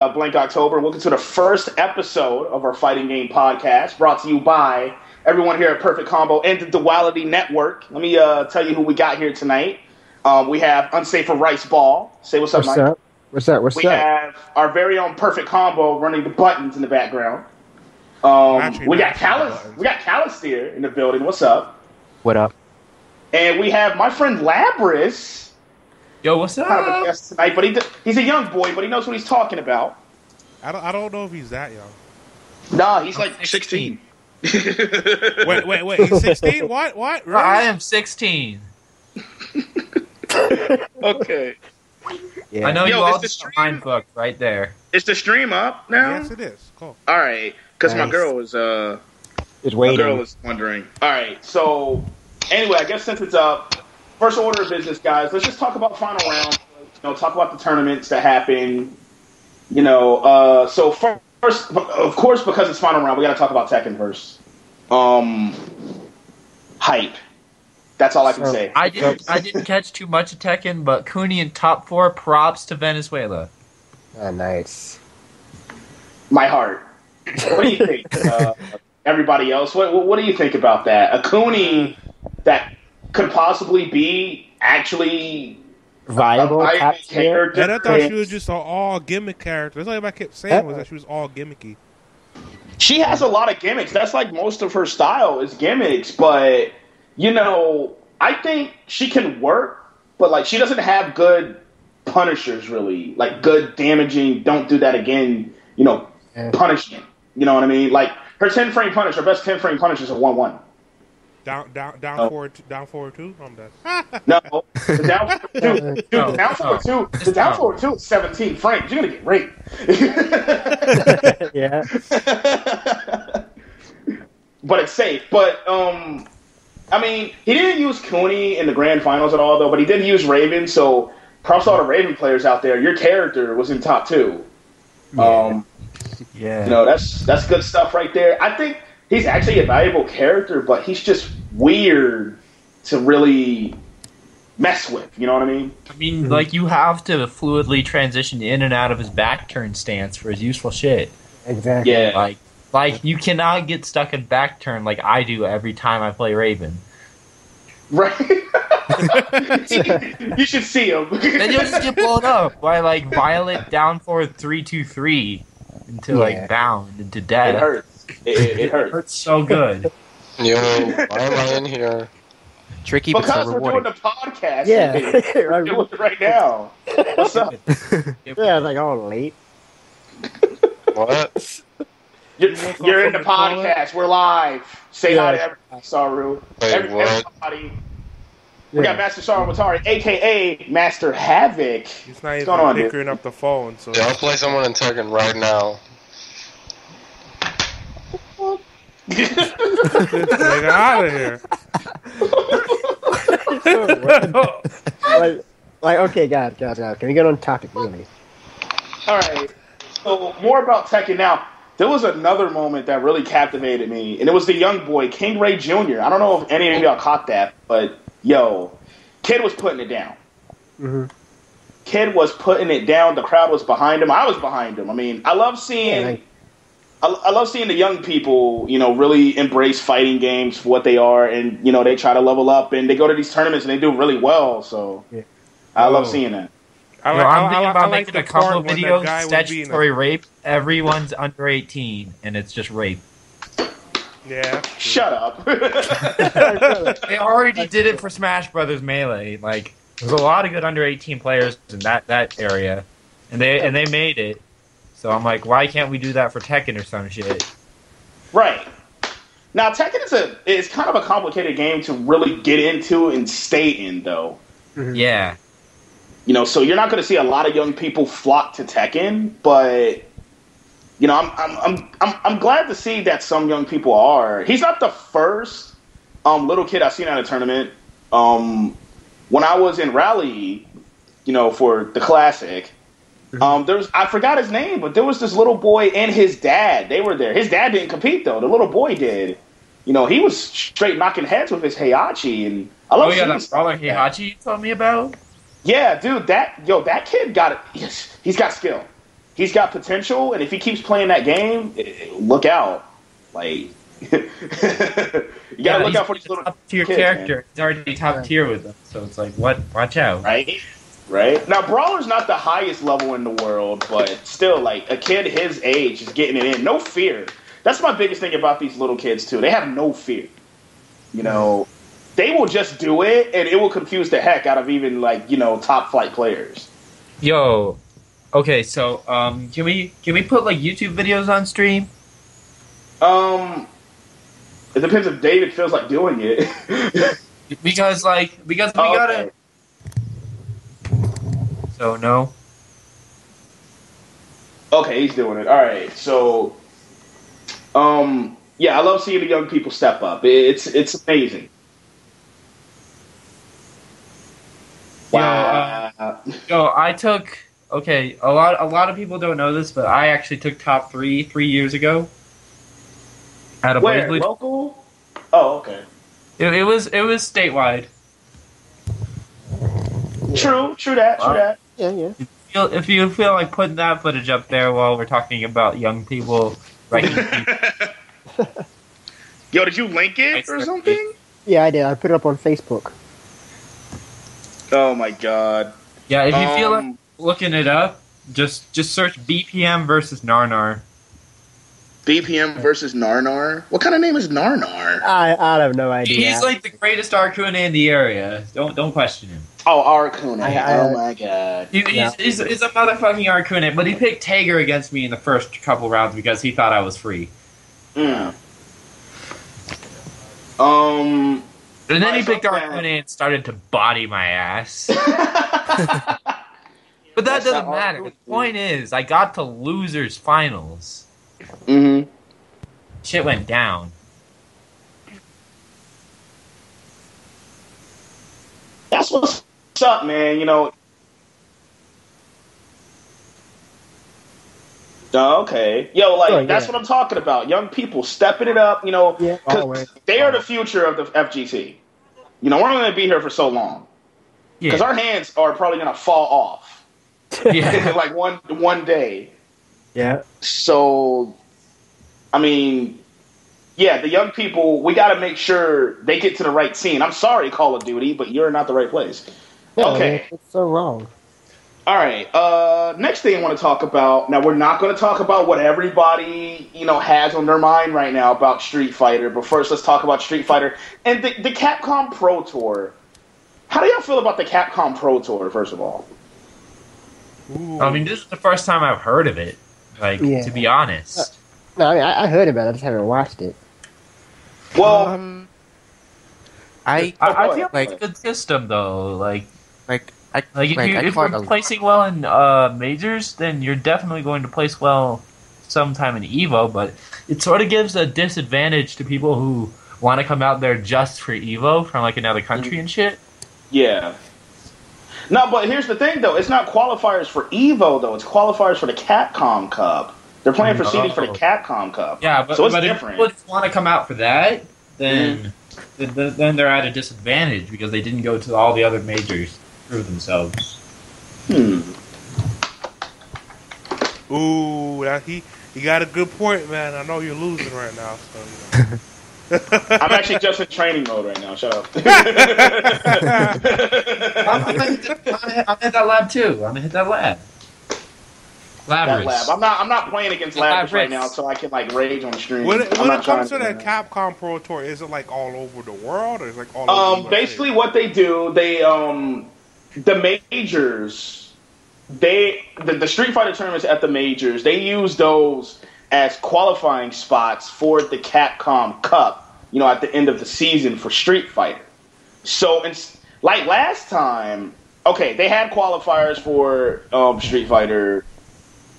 Blank October. Welcome to the first episode of our Fighting Game podcast, brought to you by everyone here at Perfect Combo and the Duality Network. Let me tell you who we got here tonight. We have Unsafer Rice Ball. Say what's up, Mike. What's up? We have our very own Perfect Combo running the buttons in the background. We got Callus here in the building. What's up? What up? And we have my friend Labris. Yo, what's up? Kind of a guest tonight, but he's a young boy, but he knows what he's talking about. I don't know if he's that young. Nah, he's like 16. wait, he's 16? What? Really? I am 16. Okay. Yeah. I know you all just mind booked right there. Is the stream up now? Yes, it is. Cool. All right, because my girl was waiting. My girl was wondering. All right, so anyway, I guess since it's up, first order of business, guys. Let's just talk about final round. Talk about the tournaments that happen. So first, of course, because it's final round, we got to talk about Tekken first. Hype. That's all I can say. I didn't catch too much of Tekken, but Cooney in top 4. Props to Venezuela. Oh, nice. My heart. What do you think? Everybody else, what do you think about that? A Cooney that could possibly be actually viable character. And I thought she was just an all gimmick character. That's what I kept saying was that she was all gimmicky. She has a lot of gimmicks. That's like most of her style is gimmicks, but I think she can work, but like she doesn't have good punishers really. Like good damaging, don't do that again, punishment. You know what I mean? Like her 10-frame punish, her best 10-frame punish is a 1-1. Down forward two. I'm done. No, the down forward two is 17 frames. You're gonna get raped. Yeah, but it's safe. But he didn't use Cooney in the grand finals at all, though. But he did use Raven. So props to all the Raven players out there. Your character was in top 2. Yeah. That's good stuff right there. I think he's actually a valuable character, but he's just weird to really mess with. You know what I mean? Like, you have to fluidly transition in and out of his back turn stance for his useful shit. Exactly. Yeah. Like you cannot get stuck in back turn like I do every time I play Raven. Right. You should see him. Then you'll just get blown up by, like, Violet down forward 3-2-3 into, bound into death. It hurts. It hurts. It hurts so good. Yo, why am I in here? Tricky, because we're doing the podcast. Yeah, we're doing it right now. What's up? Yeah, like all late. What? You're in the podcast. We're live. Say hi to everybody, Saru. Everybody. We got Master Saru Watari, a.k.a. Master Havoc. He's not even picking up the phone. So I'll play someone in Tekken right now. Get out of here. Okay, guys. Can we get on topic, really? All right. So, more about Tekken now. There was another moment that really captivated me, and it was the young boy, King Ray Jr. I don't know if any of y'all caught that, but, Kid was putting it down. Mm-hmm. Kid was putting it down. The crowd was behind him. I was behind him. I love seeing... I love seeing the young people, really embrace fighting games for what they are, and, they try to level up, and they go to these tournaments, and they do really well, so I love seeing that. I'm thinking about making a couple videos, statutory rape. Everyone's under 18, and it's just rape. Yeah. Shut up. They already did it for Smash Brothers Melee. Like, there's a lot of good under 18 players in that area, and they made it. So I'm like, why can't we do that for Tekken or some shit? Right. Now, Tekken is kind of a complicated game to really get into and stay in, though. Mm-hmm. Yeah. So you're not going to see a lot of young people flock to Tekken, but I'm glad to see that some young people are. He's not the first little kid I've seen at a tournament. When I was in Raleigh, for the Classic. I forgot his name, but there was this little boy and his dad. They were there. His dad didn't compete though. The little boy did. He was straight knocking heads with his Heihachi, and I love. That brother Heihachi you told me about. Yeah, dude, that kid got it. He's got skill. he's got potential, and if he keeps playing that game, look out. Like, you gotta look out for these little top tier kids, character. man. He's already top tier with them, so it's like, what? Watch out. Right. Now, Brawler's not the highest level in the world, but still, like, a kid his age is getting it in. No fear. That's my biggest thing about these little kids, too. They have no fear. You know, they will just do it, and it will confuse the heck out of even, like, you know, top flight players. Yo, okay, so can we put like YouTube videos on stream? It depends if David feels like doing it. because we gotta. Okay. So no. Okay, he's doing it. All right, so, yeah, I love seeing the young people step up. It's amazing. Wow. Yo, I took a lot of people don't know this, but I actually took top 3 years ago. At a Where? Blazblade. Local? Oh, okay. It was statewide. True that. Yeah. If you feel like putting that footage up there while we're talking about young people, right? Yo, did you link it or something? Yeah, I did. I put it up on Facebook. Oh my god. Yeah, if you feel like looking it up, just search BPM versus Narnar. BPM versus Narnar? What kind of name is Narnar? I have no idea. He's like the greatest Arcuna in the area. Don't question him. Oh, Arcuna. Oh my god. He's a motherfucking Arcuna, but he picked Tager against me in the first couple rounds because he thought I was free. Mm. And then he picked Arcuna and started to body my ass. But that doesn't matter. The point is, I got to losers finals. Mm-hmm. Shit went down. That's what's up, man. You know. Okay. Yo, like, that's what I'm talking about. Young people stepping it up, you know, because they are the future of the FGC. You know, we're only going to be here for so long. Because our hands are probably going to fall off. Like one day. Yeah. So, I mean, yeah, the young people, we got to make sure they get to the right scene. I'm sorry, Call of Duty, but you're not the right place. Okay. It's so wrong. All right. Next thing I want to talk about. Now, we're not going to talk about what everybody, you know, has on their mind right now about Street Fighter. But first, let's talk about Street Fighter and the Capcom Pro Tour. How do y'all feel about the Capcom Pro Tour, first of all? Ooh. I mean, this is the first time I've heard of it. Like, to be honest. No, I mean, I heard about it. I just haven't watched it. Well, I feel like it's a good system, though. If you're placing well in majors, then you're definitely going to place well sometime in Evo, but it sort of gives a disadvantage to people who want to come out there just for Evo from like another country and shit. Yeah. No, but here's the thing, though. It's not qualifiers for Evo, though. It's qualifiers for the Capcom Cup. They're playing for seeding for the Capcom Cup. Yeah, but, so it's but different. If people want to come out for that, then they're at a disadvantage because they didn't go to all the other majors to prove themselves. Ooh, he got a good point, man. I know you're losing right now, so you know. I'm actually just in training mode right now. Shut up. I'm gonna hit that lab too. I'm gonna hit that lab. That lab. I'm not playing against Labris right now, so I can like rage on the stream. When it comes to that Capcom Pro Tour, is it like all over the world, or is it like all over the basically what they do, they the majors, the Street Fighter tournaments at the majors, they use those as qualifying spots for the Capcom Cup, you know, at the end of the season for Street Fighter. So, like last time, okay, they had qualifiers for Street Fighter,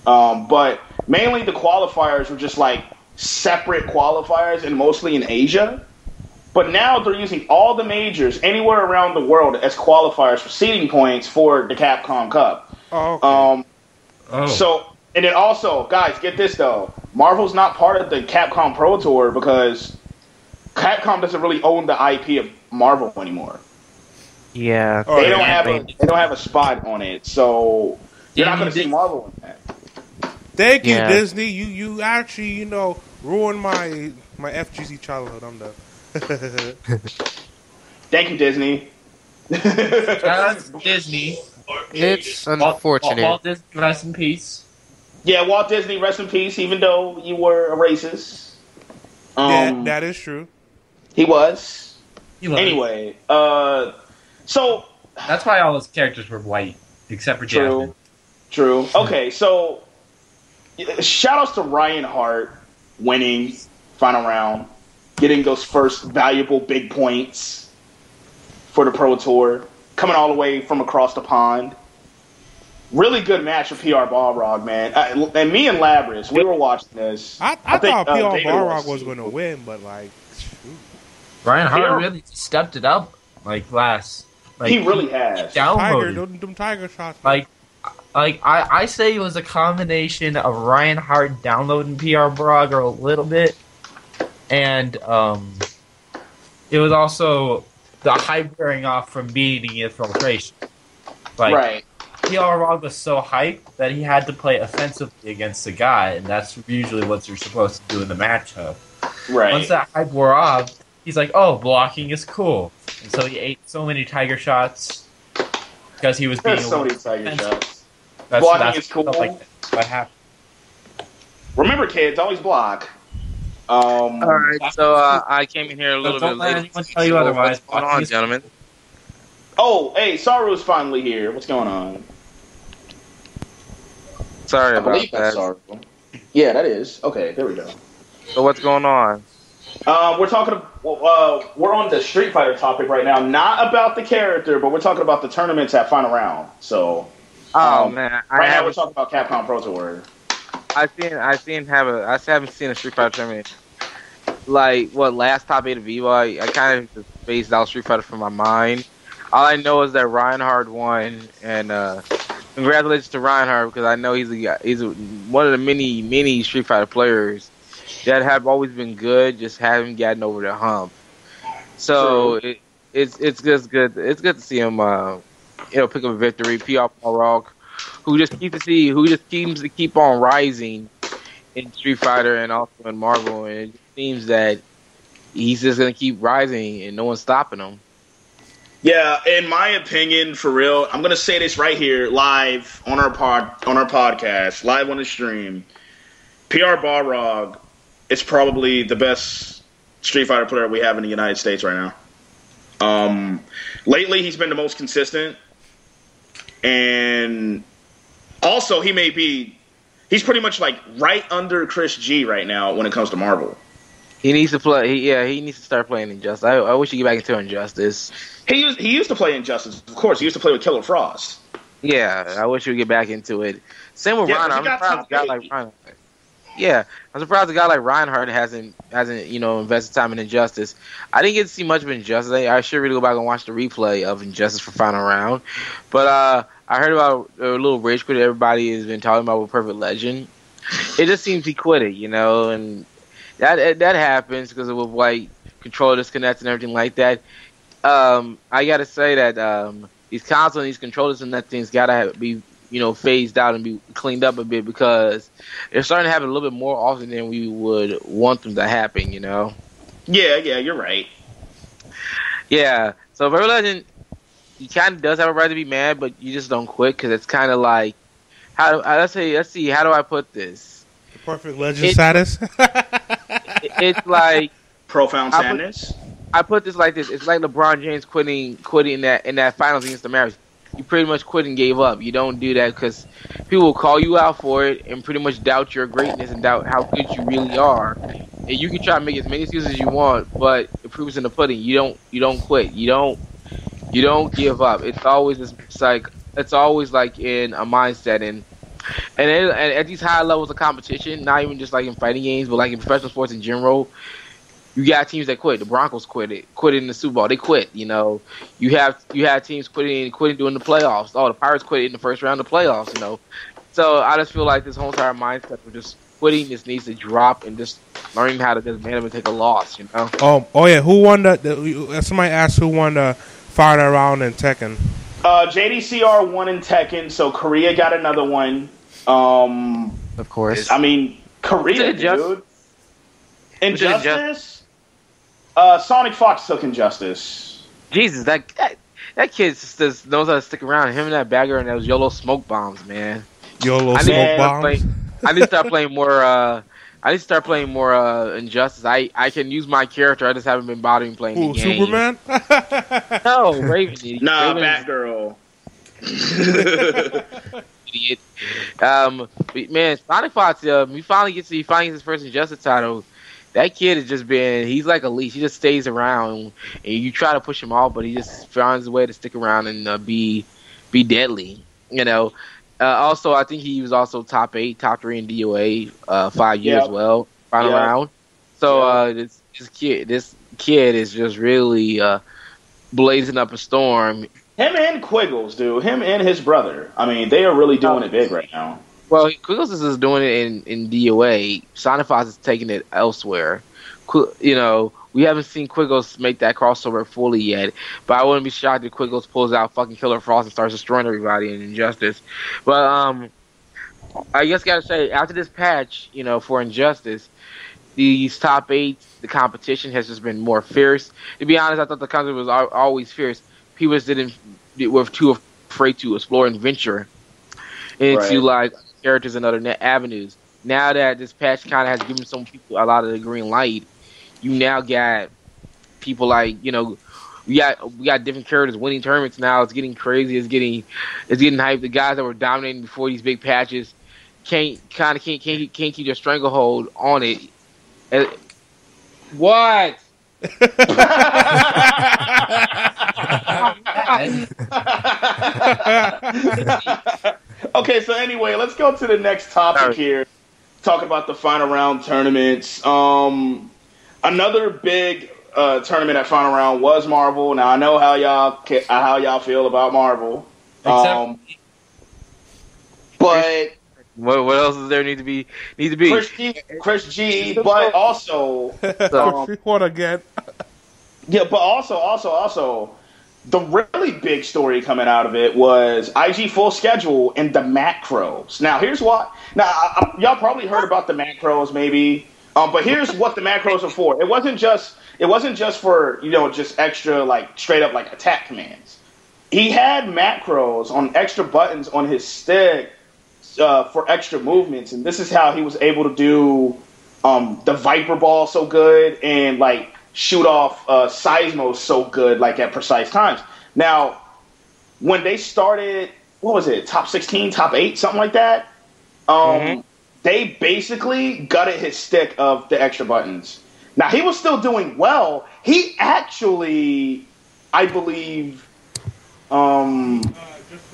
but mainly the qualifiers were just like separate qualifiers and mostly in Asia. But now they're using all the majors anywhere around the world as qualifiers for seeding points for the Capcom Cup. Oh, okay. So, and then also, guys, get this though. Marvel's not part of the Capcom Pro Tour because Capcom doesn't really own the IP of Marvel anymore. Yeah. They don't have a spot on it, so you're not going to see Marvel in that. Thank you, Yeah. Disney. You actually ruined my FGC childhood. I'm done. Thank you, Disney. Shout out to Disney. It's unfortunate. Walt Disney, rest in peace. Yeah, Walt Disney, rest in peace. Even though you were a racist, That is true. he was. He was. Anyway, so That's why all his characters were white, except for Jasmine. True. Okay, so shout outs to Ryan Hart winning final round, getting those first valuable big points for the Pro Tour, coming all the way from across the pond. Really good match with PR Balrog, man. And me and Labris, we were watching this. I thought PR Balrog was going to win, but like, shoot. Ryan Hart really stepped it up last. He really has. Them tiger shots. I say it was a combination of Ryan Hart downloading PR Balrog a little bit, and it was also the hype wearing off from beating the infiltration. Right. PR Balrog was so hyped that he had to play offensively against the guy, and that's usually what you're supposed to do in the matchup. Right. Once that hype wore off, he's like, "Oh, blocking is cool," and so he ate so many tiger shots because he was being so many tiger shots. That's Blocking is cool. What happened? Remember, kids, always block. All right, so I came in here a little bit Don't let late. anyone tell you otherwise. What's going on, gentlemen? Oh, hey, Saru's finally here. What's going on? Sorry I about believe that's that. Saru. Yeah, that is. Okay, there we go. So what's going on? We're talking. We're on the Street Fighter topic right now. Not about the character, but we're talking about the tournaments at final round. So, Man, right now we're talking about Capcom Pro Tour. I haven't seen a Street Fighter tournament. Like last top 8 of EVO, I kind of just phased out Street Fighter from my mind. All I know is that Reinhardt won, and congratulations to Reinhardt because I know he's one of the many Street Fighter players that have always been good, just haven't gotten over the hump. So it's just good. It's good to see him, pick up a victory. PR Balrog, who just seems to keep on rising in Street Fighter and also in Marvel, and it seems that he's just gonna keep rising and no one's stopping him. Yeah, in my opinion, for real, I'm gonna say this right here, live on our podcast, live on the stream. PR Balrog is probably the best Street Fighter player we have in the United States right now. Lately, he's been the most consistent, and also he's pretty much like right under Chris G right now when it comes to Marvel. He needs to play. He needs to start playing Injustice. I wish he get back into Injustice. He used to play Injustice, of course. He used to play with Killer Frost. Yeah, I wish he would get back into it. Same with Reinhardt. I'm surprised a guy like Reinhardt. Yeah, I'm surprised a guy like Reinhardt hasn't invested time in Injustice. I didn't get to see much of Injustice. I should really go back and watch the replay of Injustice for final round. But I heard about a little rage quit everybody has been talking about with Perfect Legend. It just seems he quit it, and that happens because of like controller disconnects and everything like that. I gotta say that these consoles and these controllers and that thing's gotta be phased out and be cleaned up a bit because they're starting to happen a little bit more often than we would want them to happen. Yeah, you're right. Yeah, so Perfect Legend, he kind of does have a right to be mad, but you just don't quit because it's kind of like let's see, how do I put this? The Perfect Legend status. It's like profound sadness. I put this like this. It's like LeBron James quitting in that finals against the Mavericks. You pretty much quit and gave up. You don't do that because people will call you out for it and pretty much doubt your greatness and doubt how good you really are. And you can try to make as many excuses as you want, but the proof is in the pudding. You don't quit. You don't give up. It's always like in a mindset and at these high levels of competition, not even just like in fighting games, but like in professional sports in general. You got teams that quit. The Broncos quit in the Super Bowl. They quit. You have teams quitting during the playoffs. Oh, the Pirates quit in the first round of the playoffs. So I just feel like this whole entire mindset of just quitting just needs to drop and just learning how to just man up and take a loss. Oh yeah, who won somebody asked who won the final round in Tekken. JDCR won in Tekken, so Korea got another one. of course. I mean, Korea, dude. Injustice? Sonic Fox took Injustice. Jesus, that kid just knows how to stick around. Him and that bagger and those YOLO smoke bombs, man. YOLO smoke bombs. I need to start playing more. Injustice. I can use my character. I just haven't been bothering playing the game. Superman? No, Raven. Nah, Raven's Batgirl. idiot. But man, Sonic Fox. He finally gets his first Injustice title. That kid has just been—he's like a leash. He just stays around, and you try to push him off, but he just finds a way to stick around and be deadly. You know. Also, I think he was also top 3 in DOA 5 years. Well, final round. So this kid is just really blazing up a storm. Him and Quiggles, dude. Him and his brother. I mean, they are really doing it big right now. Well, Quiggles is doing it in DOA. Sonic Fox is taking it elsewhere. You know, we haven't seen Quiggles make that crossover fully yet, but I wouldn't be shocked if Quiggles pulls out fucking Killer Frost and starts destroying everybody in Injustice. But I just gotta say, after this patch, you know, for Injustice, these top 8, the competition has just been more fierce. To be honest, I thought the competition was always fierce. People just were too afraid to explore and venture into like characters and other avenues. Now that this patch kind of has given some people a lot of the green light, you now got people like, you know, we got different characters winning tournaments now. It's getting crazy. It's getting hyped. The guys that were dominating before these big patches can't keep their stranglehold on it. What? Okay, so anyway, let's go to the next topic here. Talk about the final round tournaments. Another big tournament at final round was Marvel. Now I know how y'all feel about Marvel. But what else does there need to be? Chris G, but also What again? yeah, but also the really big story coming out of it was IG Full Schedule and the macros. Now here's what. Now y'all probably heard about the macros, maybe. But here's what the macros are for. It wasn't just for, you know, just extra like straight up like attack commands. He had macros on extra buttons on his stick for extra movements, and this is how he was able to do the Viper Ball so good and like shoot off Seismos so good, like at precise times. Now, when they started, what was it, top 16, top 8, something like that? They basically gutted his stick of the extra buttons. Now, he was still doing well. He actually, I believe...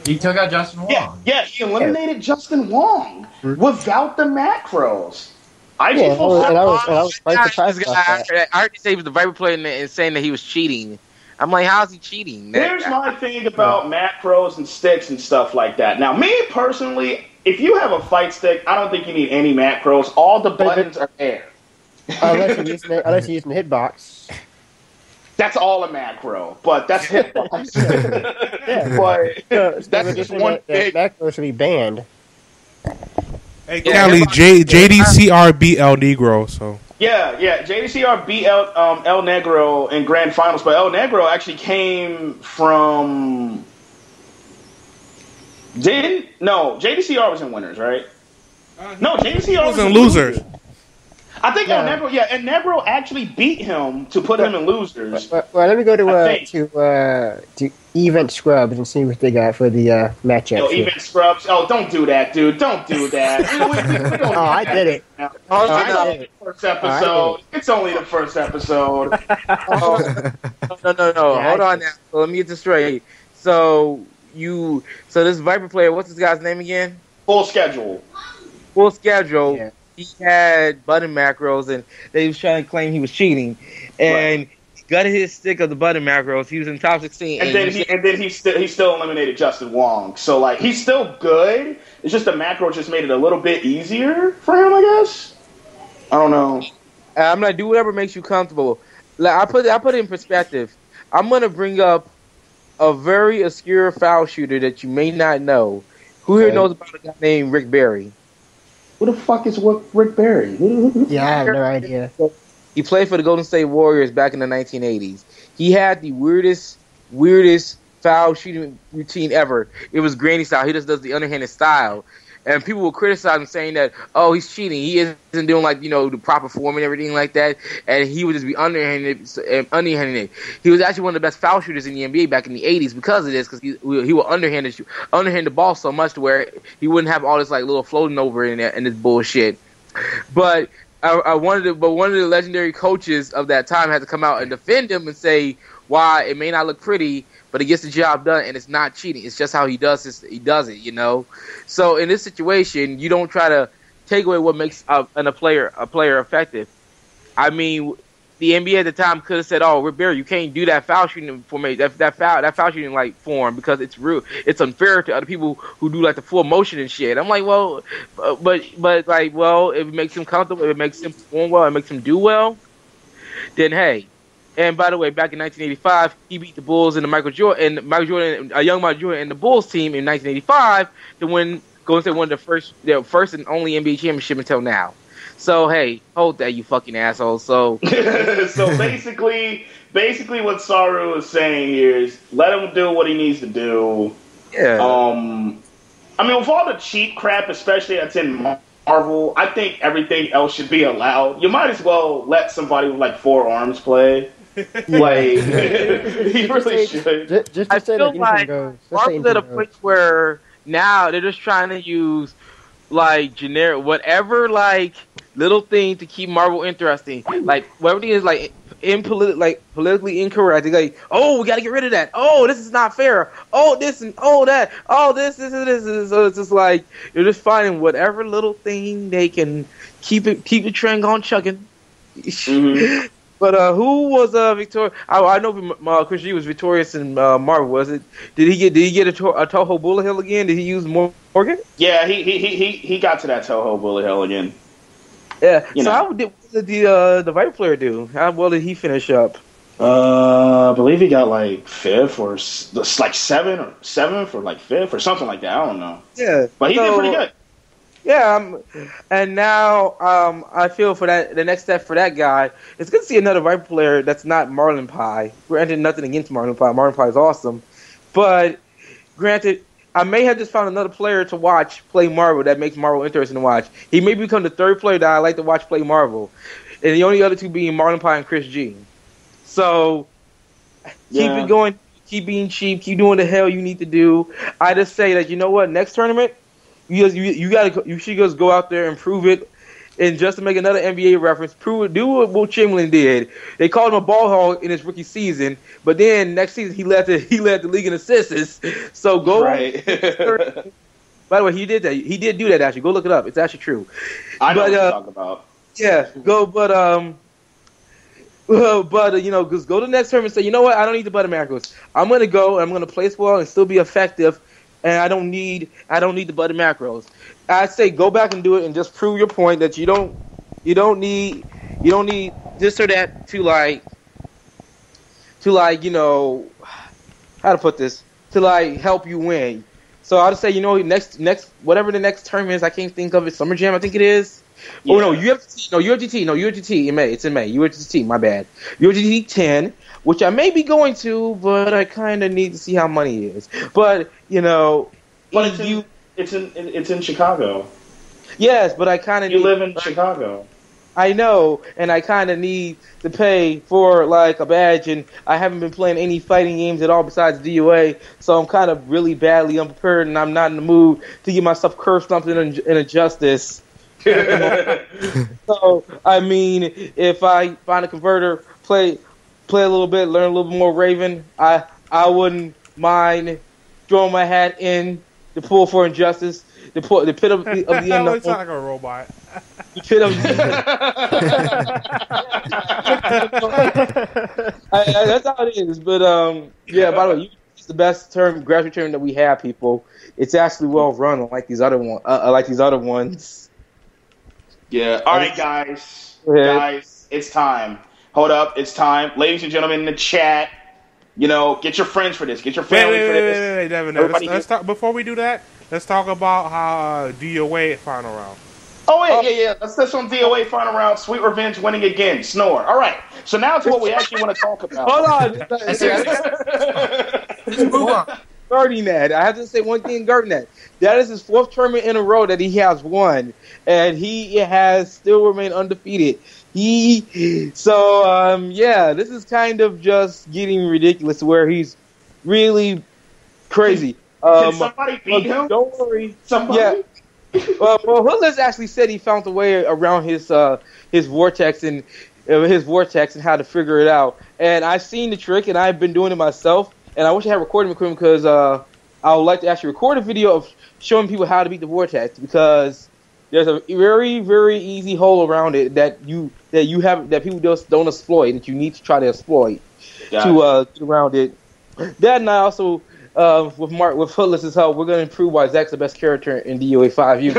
he took out Justin Wong. Yeah, he eliminated Justin Wong without the macros. I was quite surprised about that. I heard he say he was the Viper player and saying that he was cheating. I'm like, how's he cheating? Here's my thing about macros and sticks and stuff like that. Now, me personally, if you have a fight stick, I don't think you need any macros. All the buttons are there. Unless you're using the hitbox. That's all a macro, but that's hitbox. But that's just one big... macro should be banned. Hey, Kelly, JDCR beat El Negro, so... Yeah, JDCR beat El Negro in grand finals, but El Negro actually came from... JDCR was in winners, right? No, JDCR was in losers. I think El Negro actually beat him to put him in losers. Well, let me go to Event Scrubs and see what they got for the matchup. Yo, Event Scrubs. Oh, don't do that, dude. Don't do that. I did it. First episode. It's only the first episode. No. Hold on now. So let me get this straight. So this Viper player, what's this guy's name again? Full Schedule. Yeah. He had button macros, and they was trying to claim he was cheating, and he gutted his stick of the button macros. He was in top 16, and then he still eliminated Justin Wong. So like he's still good. It's just the macro just made it a little bit easier for him, I guess. I don't know. I'm gonna do whatever makes you comfortable. Like I put it in perspective. I'm gonna bring up a very obscure foul shooter that you may not know. Who here knows about a guy named Rick Barry? Who the fuck is Rick Barry? Yeah, I have no idea. He played for the Golden State Warriors back in the 1980s. He had the weirdest foul shooting routine ever. It was granny style. He just does the underhanded style. And people will criticize him saying that, oh, he's cheating. He isn't doing the proper form and everything like that. And he would just be underhanded. He was actually one of the best foul shooters in the NBA back in the 80s because of this, because he would underhand the ball so much to where he wouldn't have all this little floating over in there and this bullshit. But one of the legendary coaches of that time had to come out and defend him and say why it may not look pretty, but he gets the job done, and it's not cheating. It's just how he does it. He does it, So in this situation, you don't try to take away what makes a player effective. I mean, the NBA at the time could have said, "Oh, Rick Barry, you can't do that foul shooting formation, that foul shooting form because it's rude. It's unfair to other people who do the full motion and shit." I'm like, well, but if it makes him comfortable, if it makes him perform well, it makes him do well, then hey. And by the way, back in 1985, he beat the Bulls and a young Michael Jordan, and the Bulls team in 1985 to win Golden State won their first and only NBA championship until now. So hey, hold that, you fucking asshole. So so basically what Saru is saying here is let him do what he needs to do. Yeah. I mean, with all the cheap crap, especially that's in Marvel, I think everything else should be allowed. You might as well let somebody with 4 arms play. He really should. Just I say feel like Marvel's at a point where now they're just trying to use generic whatever little thing to keep Marvel interesting. Whatever thing is politically incorrect. They're oh, we got to get rid of that. Oh, this is not fair. Oh, this and oh that. Oh, this. So it's just you're just finding whatever little thing they can keep the train going chugging. Mm-hmm. But who was Victorious? I know Chris G was victorious in Marvel. Was it? Did he get a Toho Bullet Hell again? Did he use Morgan? Yeah, he got to that Toho Bullet Hell again. Yeah. How did the Viper player do? How well did he finish up? I believe he got 5th or 7th or 5th or something like that. I don't know. Yeah, but he did pretty good. Yeah, and now I feel for the next step for that guy. It's good to see another Viper player that's not Marlon Pie. Granted, nothing against Marlon Pie. Marlon Pie is awesome, but granted, I may have just found another player to watch play Marvel that makes Marvel interesting to watch. He may become the third player that I like to watch play Marvel, and the only other two being Marlon Pie and Chris G. So keep it going, keep being cheap, keep doing the hell you need to do. I just say that next tournament. You should just go out there and prove it, and just to make another NBA reference, prove it. Do what Will Chamberlain did. They called him a ball hog in his rookie season, but then next season he led the league in assists. So go. Right. By the way, he did that. He did do that. Actually, go look it up. It's actually true. I know what you're talking about. Yeah, go. Just go to the next tournament and say, you know what? I don't need the Butter Macros. I'm gonna go and I'm gonna play well and still be effective. And I don't need the Butter Macros. I say go back and do it and just prove your point that you don't need this or that to how to put this, to help you win. So I'll just say, next whatever the next term is, I can't think of it. Summer Jam, I think it is. Yeah. Oh no, UFGT, in May. It's in May. UFGT, my bad. UFGT 10, which I may be going to, but I kind of need to see how money is. But but it's in Chicago. Yes, but I kind of live in Chicago. I know, and I kind of need to pay for a badge, and I haven't been playing any fighting games at all besides DOA, so I'm kind of really badly unprepared, and I'm not in the mood to give myself curve stomped in a justice. So I mean, if I find a converter, play a little bit, learn a little bit more Raven, I wouldn't mind throwing my hat in the pool for injustice, the pit of the end. It's not like a robot. The pit of that's how it is. But yeah. By the way, it's the best graduate term that we have, people. It's actually well run, unlike these other ones. Yeah. All right, guys. Guys, it's time. Hold up. It's time. Ladies and gentlemen in the chat, get your friends for this. Get your family for this. Wait, Devin. Let's talk, before we do that, let's talk about how DOA final round. Oh, yeah. That's this on DOA final round. Sweet Revenge winning again. Snore. All right. So now to what we actually want to talk about. Hold on. Let's move on. Regarding that, I have to say one thing regarding that. That is his 4th tournament in a row that he has won, and he has still remained undefeated. This is kind of just getting ridiculous where he's really crazy. Can somebody beat him? Don't worry. Somebody? Yeah. Hoodless actually said he found a way around his vortex and how to figure it out. And I've seen the trick, and I've been doing it myself. And I wish I had recording equipment because I would like to actually record a video of showing people how to beat the vortex, because there's a very, very easy hole around it that people just don't exploit, that you need to try to exploit to get around it. That, and I also with Hoodless's help, we're going to improve why Zach's the best character in DOA 5U.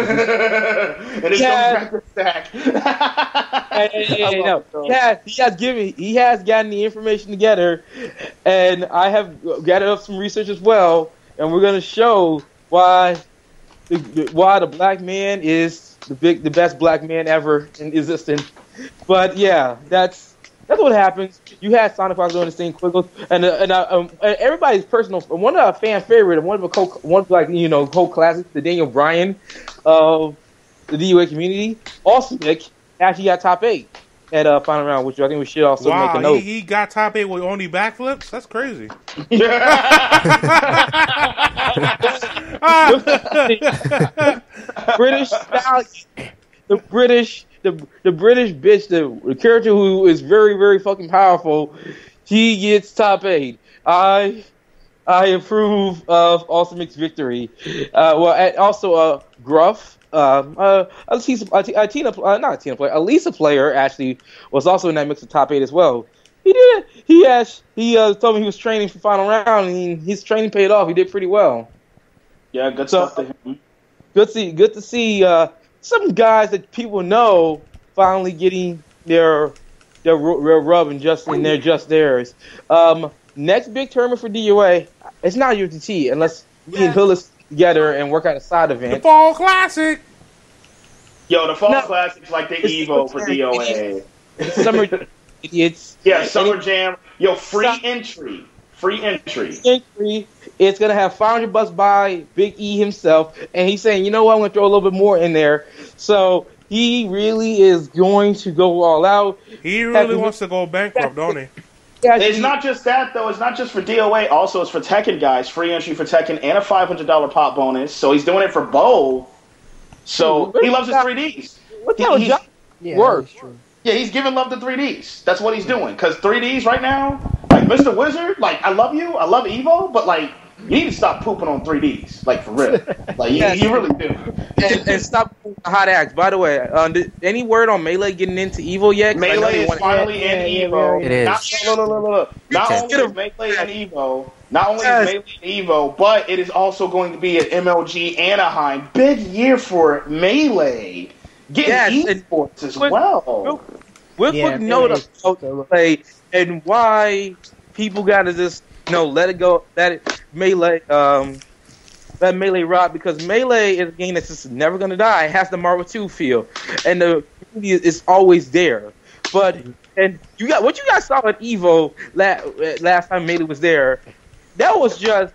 And it's going Zach. He has gotten the information together, and I have gathered up some research as well, and we're going to show why the black man is the best black man ever in existence. But yeah, that's what happens. You had Sonic Fox doing the same Quiggles, and everybody's personal. One of our fan favorite, one of the cult classics, the Daniel Bryan of the DUA community, also Nick actually got top 8 at final round, which I think we should also make a note. He got top 8 with only backflips. That's crazy. British stallion, the British bitch, the character who is very, very fucking powerful, he gets top 8. I approve of Ultimate's victory. Gruff, a Lisa player actually was also in that mix of top 8 as well. He did. He told me he was training for final round, and his training paid off. He did pretty well. Yeah, good stuff to him. Good to see some guys that people know finally getting their rub and they're just theirs. Next big tournament for DUA, it's not UTT unless me and Hillis together and work out a side event. The Fall Classic. Yo, the Fall Classic's like the Evo for DOA. Summer idiots. Yeah, Summer Jam. Yo, free entry. It's gonna have $500 by Big E himself, and he's saying, you know what, I'm gonna throw a little bit more in there. So he really is going to go all out. He really wants to go bankrupt, don't he? It's not just that, though. It's not just for DOA. Also, it's for Tekken guys. Free entry for Tekken and a $500 pop bonus. So he's doing it for Bo. So he loves his 3Ds. What kind of job works? Yeah, he's giving love to 3Ds. That's what he's doing. Because 3Ds right now, like Mr. Wizard, like, I love you. I love Evo. But, like, you need to stop pooping on 3Ds. Like, for real. Like, you really do. And stop hot acts. By the way, any word on Melee getting into Evo yet? Melee is finally in Evo. It is. Not only is Melee in Evo, but it is also going to be at MLG Anaheim. Big year for Melee. Getting esports as well. We'll quick note of play and why people got to just let it go. Let Melee rock, because Melee is a game that's just never gonna die. It has the Marvel 2 feel, and the community is always there. And what you guys saw at Evo last time Melee was there, that was just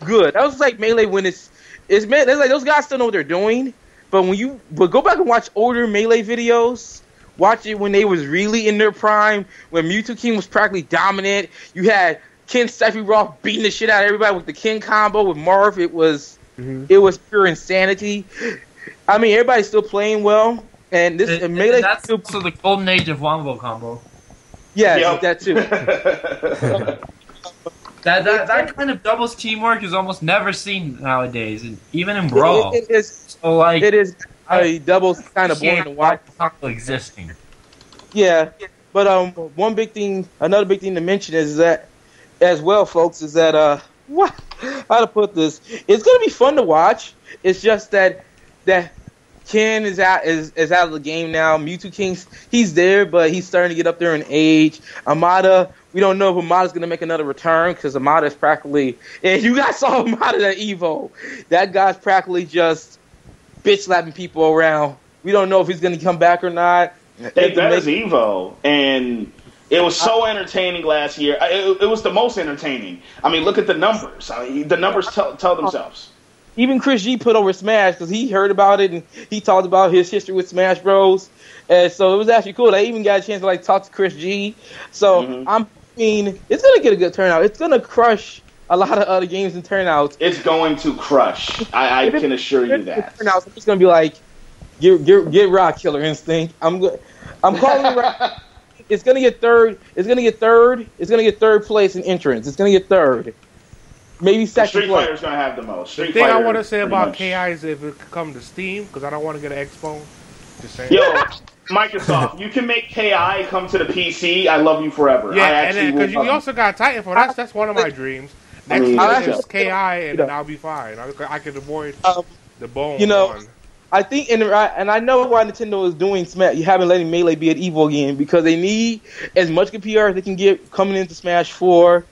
good. That was like Melee when it's like those guys still know what they're doing. But go back and watch older Melee videos. Watch it when they was really in their prime, when Mewtwo King was practically dominant. You had Ken Sephiroth beating the shit out of everybody with the King combo with Marv. It was pure insanity. I mean, everybody's still playing well, and Melee. That's also the golden age of Wombo combo. Yeah, that too. That kind of doubles teamwork is almost never seen nowadays, and even in Brawl. It is a doubles kind of boring to watch. Existing. Yeah, but another big thing to mention is that, as well, folks, is that how to put this? It's gonna be fun to watch. It's just that Ken is out of the game now. Mewtwo King's he's there, but he's starting to get up there in age. Amada, we don't know if Amada's going to make another return, because Amada is practically, and you guys saw Amada at Evo. That guy's practically just bitch slapping people around We don't know if he's going to come back or not. They bet his Evo, and it was so entertaining last year. It was the most entertaining. I mean, look at the numbers. I mean, the numbers tell themselves. Even Chris G put over Smash because he heard about it and he talked about his history with Smash Bros. And so it was actually cool. I even got a chance to talk to Chris G. So I mean, it's gonna get a good turnout. It's gonna crush a lot of other games and turnouts. It's going to crush. I can assure you that. Turnouts, it's gonna be like get Rock Killer Instinct. I'm calling it right. It's gonna get third. It's gonna get third. It's gonna get third place in entrance. It's gonna get third. Maybe second. Street Fighter's gonna have the most. The thing I want to say about KI is if it could come to Steam, because I don't want to get an Expo. Just saying. Yo, Microsoft, you can make KI come to the PC. I love you forever. Yeah, and then because you also got Titanfall. That's one of my dreams. Next year is KI, and then I'll be fine. I can avoid the bone. I think, and I know why Nintendo is doing Smash. You haven't letting Melee be at Evo again because they need as much PR as they can get coming into Smash 4.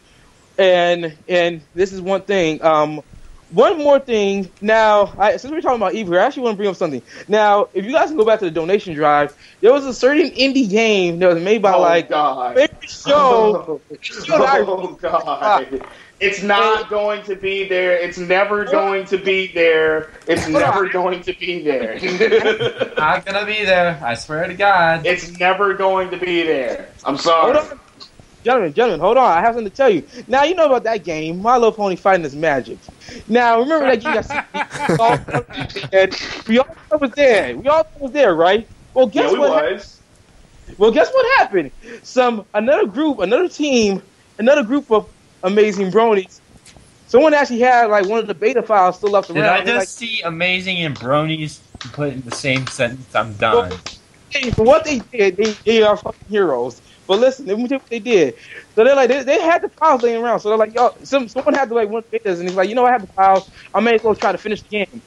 And this is one thing. One more thing. Now, since we're talking about Evo, I actually want to bring up something. Now, if you guys can go back to the donation drive, there was a certain indie game that was made by God. Show. Oh God. It's not going to be there. It's never going to be there. It's never going to be there. Not gonna be there. I swear to God. It's never going to be there. I'm sorry. Hold on. Gentlemen, hold on. I have something to tell you. Now, you know about that game, My Little Pony Fighting is Magic. Now, remember that game we all was there. We all was there, right? Well, guess what? Well, guess what happened? Another group of amazing bronies. Someone actually had one of the beta files still left around. Did I just see amazing and bronies put in the same sentence? I'm done. Well, for what they did, they are fucking heroes. But listen, let me tell you what they did. So they had the files laying around. So they're like, yo, someone had to one betas, and he's like, I have the files. I may as well try to finish the game.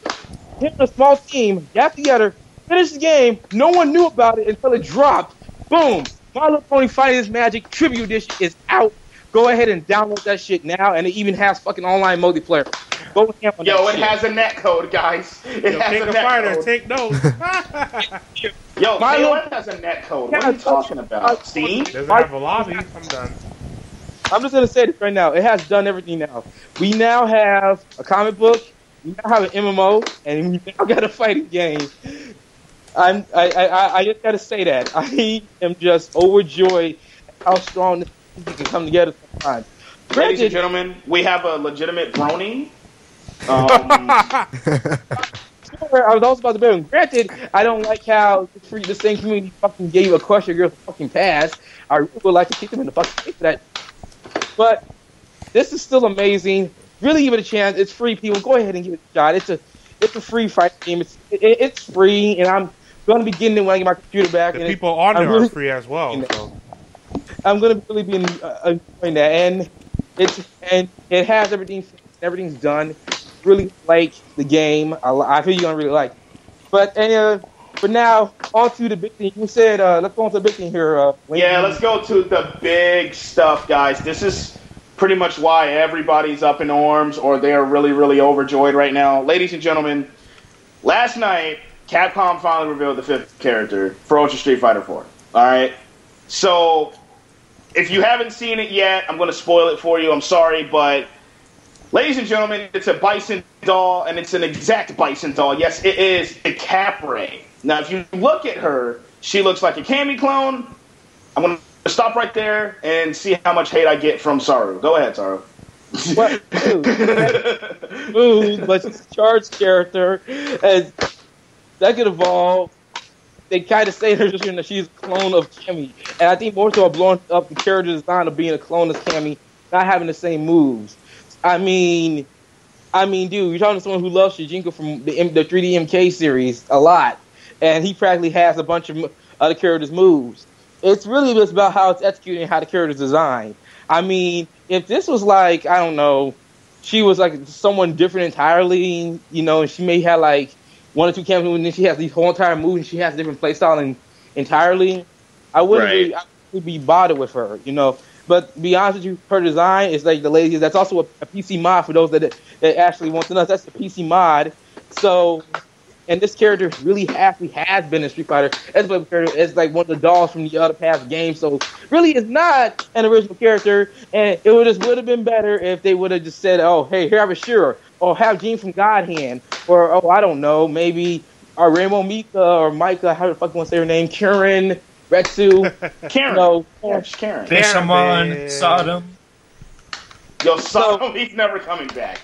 Him and a small team got together, finished the game. No one knew about it until it dropped. Boom! My Little Pony Fighting is Magic Tribute Edition is out. Go ahead and download that shit now, and it even has fucking online multiplayer. Go ham on that shit. Has a netcode, guys. It has a netcode. Take notes. Yo, KOF has a netcode. What are you talking about? Steam? Doesn't have a lobby. I'm done. I'm just gonna say this right now. It has done everything now. We now have a comic book. We now have an MMO, and we now got a fighting game. I just gotta say that I am just overjoyed at how strong this can come together sometimes. Ladies and gentlemen, we have a legitimate brony. I was also about to bet him. Granted, I don't like how the same community fucking gave a Crush Your Girl a fucking pass. I really would like to kick them in the fucking face for that. But this is still amazing. Really give it a chance. It's free, people. Go ahead and give it a shot. It's a free fight game. It's free, and I'm going to be getting it when I get my computer back. The people on there are free as well. So. I'm going to really be enjoying that, and it has everything. Everything's done. Really like the game. I feel you're gonna really like. But for now, on to the big thing. You said let's go on to the big thing here. Let's go to the big stuff, guys. This is pretty much why everybody's up in arms, or they're really, really overjoyed right now. Ladies and gentlemen, last night Capcom finally revealed the 5th character for Ultra Street Fighter 4. All right, so if you haven't seen it yet, I'm going to spoil it for you. I'm sorry, but ladies and gentlemen, it's a Bison doll, and it's an exact Bison doll. Yes, it is a Capray. Now, if you look at her, she looks like a Cammy clone. I'm going to stop right there and see how much hate I get from Saru. Go ahead, Saru. What? Smooth, but she's a charged character. As Second of all, they kind of say that she's a clone of Cammy. And I think more so blowing up the character design of being a clone of Cammy, not having the same moves. I mean, dude, you're talking to someone who loves Shijinko from the 3D MK series a lot, and he practically has a bunch of other characters' moves. It's really just about how it's executed and how the character's designed. I mean, if this was like, I don't know, she was like someone different entirely, and she may have like one or two camera moves, and then she has these whole entire moves, and she has a different playstyle entirely, I wouldn't really be bothered with her, But to be honest with you, her design is like the laziest. That's also a PC mod for those that actually want to know. That's a PC mod. So and this character really actually has been in Street Fighter. As a character, it's like one of the dolls from the other past games. So really, it's not an original character, and it would have been better if they would have just said, "Oh, hey, here have a Shura," or have Gene from God Hand, or oh, I don't know, maybe Rainbow Mika or Micah. How the fuck you want to say her name? Karen, Retsu, Karen. Karen. Fisherman, Sodom. Yo, Sodom, he's never coming back.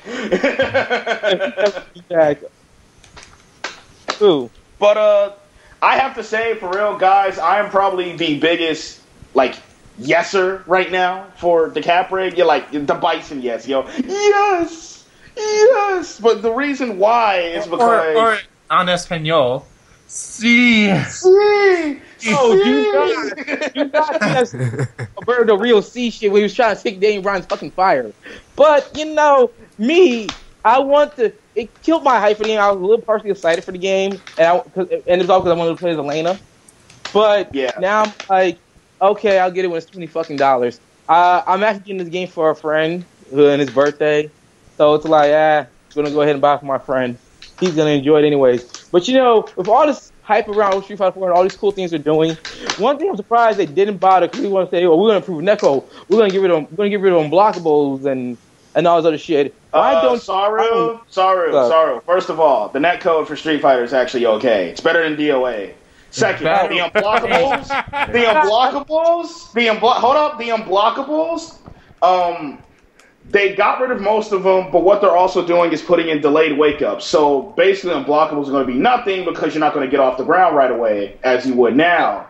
Who? But I have to say, for real, guys, I am probably the biggest yeser right now for the Capra. You're like the Bison, yes, yo, yes. But the reason why is because or en español, sí. Oh, you got this Alberto Real C shit when he was trying to take Daniel Bryan's fucking fire. But me, I want to. It killed my hype for the game. I was a little partially excited for the game, and it was all because I wanted to play as Elena. But now I'm like, okay, I'll get it when it's $20 I'm actually getting this game for a friend and his birthday, so it's like, I'm gonna go ahead and buy it for my friend. He's gonna enjoy it anyways. But with all this hype around Street Fighter 4 and all these cool things they're doing, one thing I'm surprised they didn't bother, because we want to say, we're gonna improve Neko, we're gonna get rid of unblockables and all this other shit. Saru. First of all, the netcode for Street Fighter is actually okay. It's better than DOA. Second, the unblockables. They got rid of most of them, but what they're also doing is putting in delayed wake-ups. So basically, unblockables are going to be nothing because you're not going to get off the ground right away as you would now.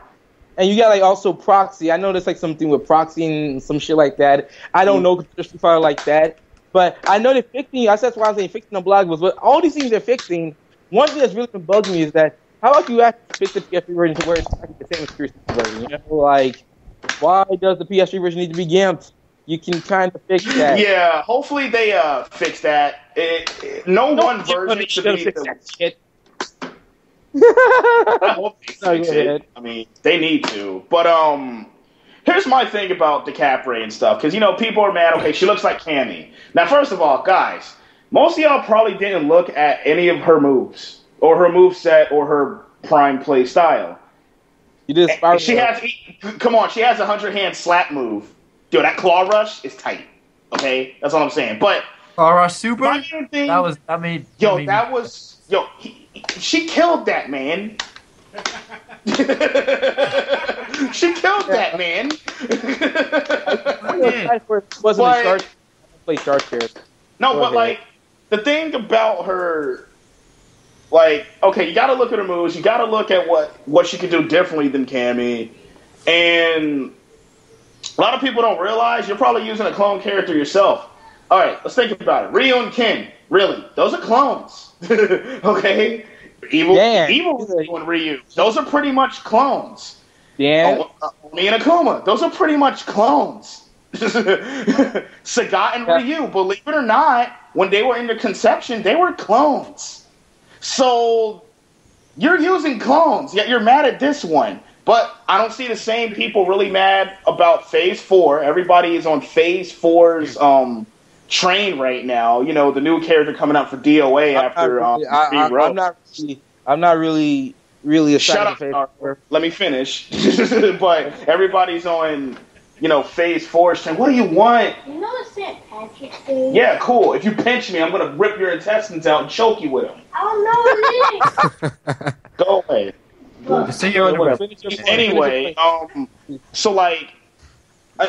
And you got also proxy. I know there's something with proxy and some shit like that. I don't know Street Fighter like that, but I know they're fixing. That's why I'm saying fixing unblockables. But all these things they're fixing. One thing that's really been bugging me is that how about you actually fix the PS3 version to where it's the same as the PS3 version? Why does the PS3 version need to be gimped? You can kind of fix that. Yeah, hopefully they fix that. One version should be that shit. I hope they fix it. I mean, they need to. But here's my thing about the Capra and stuff, because people are mad. Okay, she looks like Cammy. Now, first of all, guys, most of y'all probably didn't look at any of her moves or her moveset or her prime play style. You just she has a 100-hand slap move. Yo, that claw rush is tight. Okay, that's all I'm saying. But claw rush super. She killed that man. She killed that man. Play Shark here. No, but the thing about her, okay, you got to look at her moves. You got to look at what she could do differently than Cammy, and a lot of people don't realize you're probably using a clone character yourself. All right, let's think about it. Ryu and Ken, really, those are clones. Okay? Evil and Ryu, those are pretty much clones. Yeah. Oni and Akuma, those are pretty much clones. Sagat and Ryu, believe it or not, when they were in the conception, they were clones. So you're using clones, yet you're mad at this one. But I don't see the same people really mad about Phase 4. Everybody is on Phase 4's train right now. The new character coming out for DOA after I'm not really excited. Shut up, Phase 4. Let me finish. But everybody's on, Phase 4's train. What do you want? You know the St. Patrick's Day? Yeah, cool. If you pinch me, I'm going to rip your intestines out and choke you with them. I don't know what it is. Go away. Anyway, so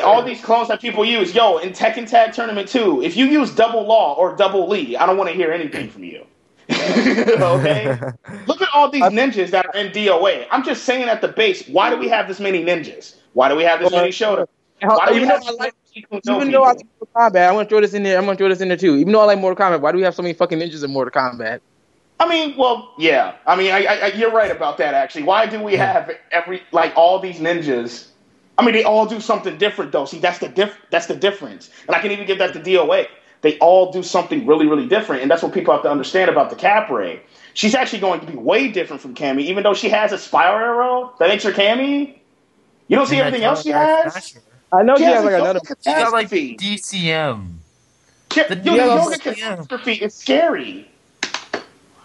all these clones that people use, in Tekken Tag Tournament 2, if you use Double Law or Double Lee, I don't want to hear anything from you. Okay? Look at all these ninjas that are in DOA. I'm just saying at the base, why do we have this many ninjas? Why do we have this many Shota? Even though I like Mortal Kombat, I want to throw this in there. I'm going to throw this in there too. Even though I like Mortal Kombat, why do we have so many fucking ninjas in Mortal Kombat? I mean, well, yeah. I mean, you're right about that, actually. Why do we have all these ninjas? I mean, they all do something different, though. See, that's the difference. And I can even give that to DOA. They all do something really, really different, and that's what people have to understand about the Capra. She's actually going to be way different from Cammy, even though she has a spiral arrow that makes her Cammy. You don't see everything else she has? I know she has another... She's got DCM. The Yoga Catastrophe is scary.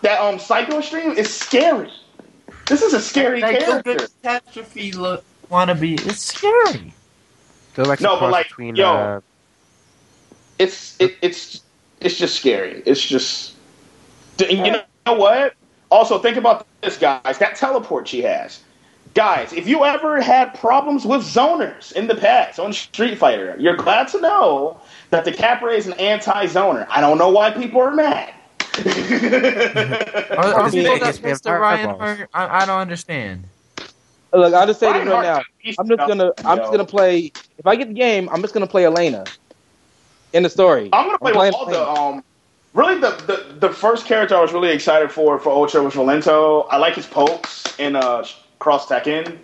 that Psycho stream is scary. This is a scary That character. Catastrophe look wannabe. It's scary. They're like No, the but cross like, between. yo, it's just scary. It's just, you know what? Also, think about this, guys. That teleport she has. Guys, if you ever had problems with zoners in the past on Street Fighter, you're glad to know that the Capra is an anti-zoner. I don't know why people are mad. Are people that It's pissed at vampire Ryan eyeballs. Hart? I don't understand. Look, I'll just say this Ryan right now. Hart- I'm just gonna play. If I get the game, I'm just gonna play Elena in the story. I'm gonna play playing with all Elena. really the first character I was really excited for Ultra was Valento. I like his pokes in Cross Tekken,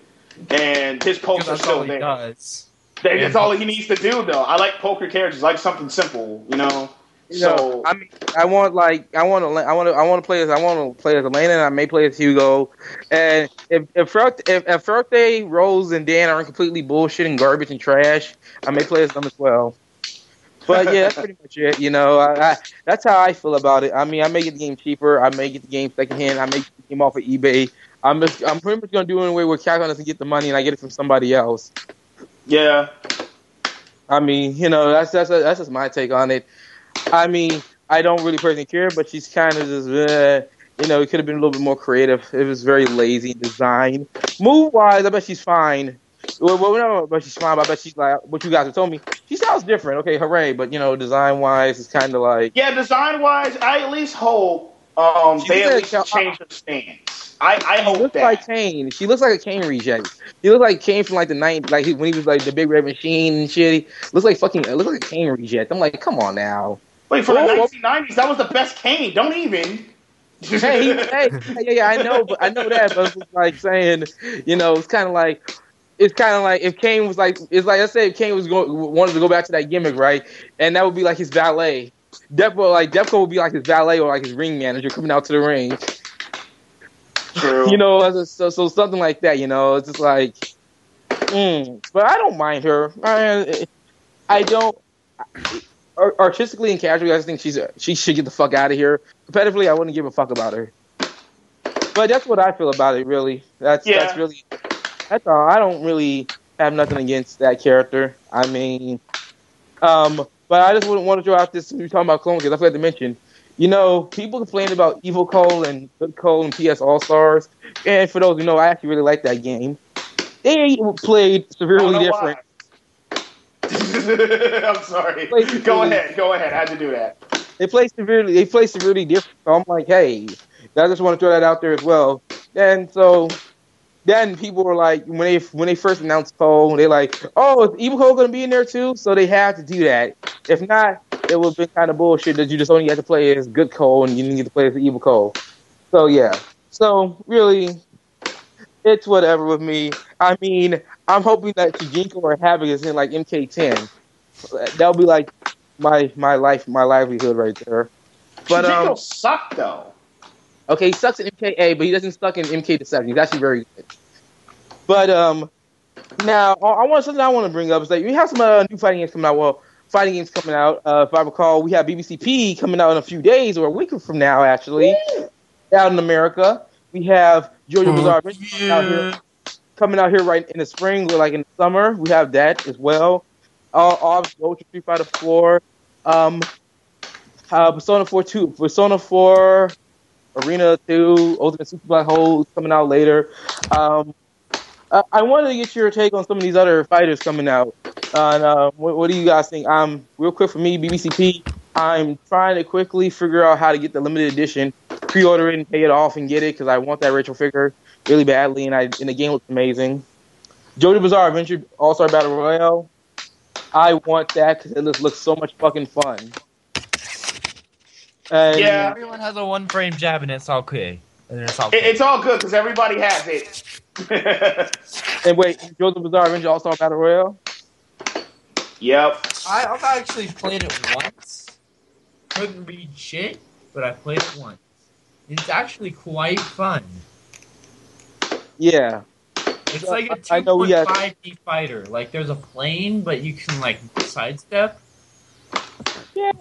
and his pokes are That's still all he there. does. That's all he needs to do, though. I like poker characters, like something simple, you know. So I mean, I want to play as Elena, and I may play as Hugo. And if Ferté, Rose, and Dan are completely bullshit and garbage and trash, I may play as them as well. But yeah, that's pretty much it. You know, that's how I feel about it. I mean, I may get the game cheaper. I may get the game secondhand. I may get the game off of eBay. I'm pretty much gonna do it in a way where Capcom doesn't get the money and I get it from somebody else. yeah, I mean, you know, that's just my take on it. I mean, I don't really personally care, but she's kind of just, you know, it could have been a little bit more creative. It was very lazy in design. Move-wise, I bet she's fine. Well, no, but she's fine. But I bet she's like what you guys have told me. She sounds different. Okay, hooray! But you know, design-wise, it's kind of like design-wise, I at least hope they at least change her stance. I hope looks that. like Kane. She looks like a Kane reject. She looks like Kane from like the 90s, like when he was like the Big Red Machine and shit. Looks like a Kane reject. I'm like, come on now. Wait, for the 1990s, that was the best Kane. Don't even. Yeah, I know that, but it's like saying, you know, it's kind of like if Kane was like, it's like I said, if Kane wanted to go back to that gimmick, right, and that would be like his valet. Defco would be like his valet or like his ring manager coming out to the ring. True. You know, so something like that. You know, it's just like, but I don't mind her. I don't. Artistically and casually, I just think she should get the fuck out of here. Competitively, I wouldn't give a fuck about her. But that's what I feel about it, really. That's all. I don't really have nothing against that character. I mean, but I just wouldn't want to throw out this. We're talking about clones because I forgot to mention. You know, people complain about Evil Cole and Good Cole and PS All Stars. And for those who know, I actually really like that game. They played severely different. I'm sorry. Go ahead. I had to do that. They play severely different. So I'm like, hey, I just want to throw that out there as well. And so then people were like, when they first announced Cole, they're like, oh, is Evil Cole going to be in there too? So they had to do that. If not, it would have been kind of bullshit that you just only had to play as Good Cole and you didn't get to play as the Evil Cole. So yeah. So really, it's whatever with me. I mean, I'm hoping that Chijinko or Havoc is in like MK10. That'll be like my livelihood right there. But Chijinko sucked though. Okay, he sucks in MKA, but he doesn't suck in MK7. He's actually very good. But now something I want to bring up is that we have some new fighting games coming out. Well, fighting games coming out. If I recall, we have BBCP coming out in a few days or a week from now, actually, out in America. We have JoJo Bizarre Adventure coming out here right in the spring or like in the summer. We have that as well. Obviously, Ultra Street Fighter 4, Persona 4 2, Persona 4, Arena 2, Ultimate Super Black Hole coming out later. I wanted to get your take on some of these other fighters coming out. What do you guys think? Real quick for me, BBCP, I'm trying to quickly figure out how to get the limited edition, pre-order it and pay it off and get it because I want that retro figure really badly, and the game looks amazing. JoJo Bizarre Adventure All-Star Battle Royale, I want that because it looks so much fucking fun. And yeah. Everyone has a one-frame jab, and it's okay. It's all good because everybody has it. And wait, JoJo Bizarre Adventure All-Star Battle Royale? Yep. I've actually played it once. Couldn't read shit, but I played it once. It's actually quite fun. Yeah. It's like a 2.5D fighter. Like, there's a plane, but you can, like, sidestep. Yeah.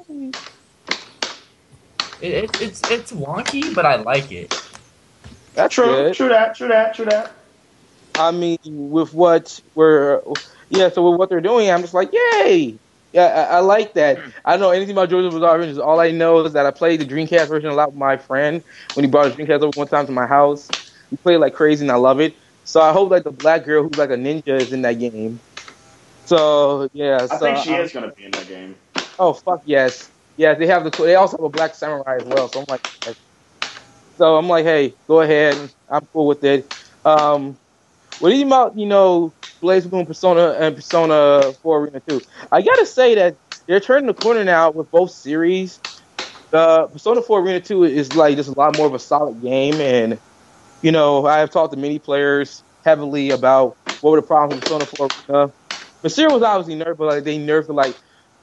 It's wonky, but I like it. That's True, good. true that. I mean, with what so with what they're doing, I'm just like, yay! Yeah, I like that. I don't know anything about JoJo's Bizarre Adventures. All I know is that I played the Dreamcast version a lot with my friend when he brought his Dreamcast over one time to my house. We played like crazy, and I love it. So I hope like the black girl who's like a ninja is in that game. So yeah, I think she is gonna be in that game. oh fuck yes, yeah. They also have a black samurai as well. So I'm like, yes. So I'm like, hey, go ahead. I'm cool with it. What do you about Blaze Blue Persona and Persona 4 Arena 2? I gotta say that they're turning the corner now with both series. Persona 4 Arena 2 is like just a lot more of a solid game, and I have talked to many players heavily about what were the problems with Persona 4 Arena. Masir was obviously nerfed, but like they nerfed like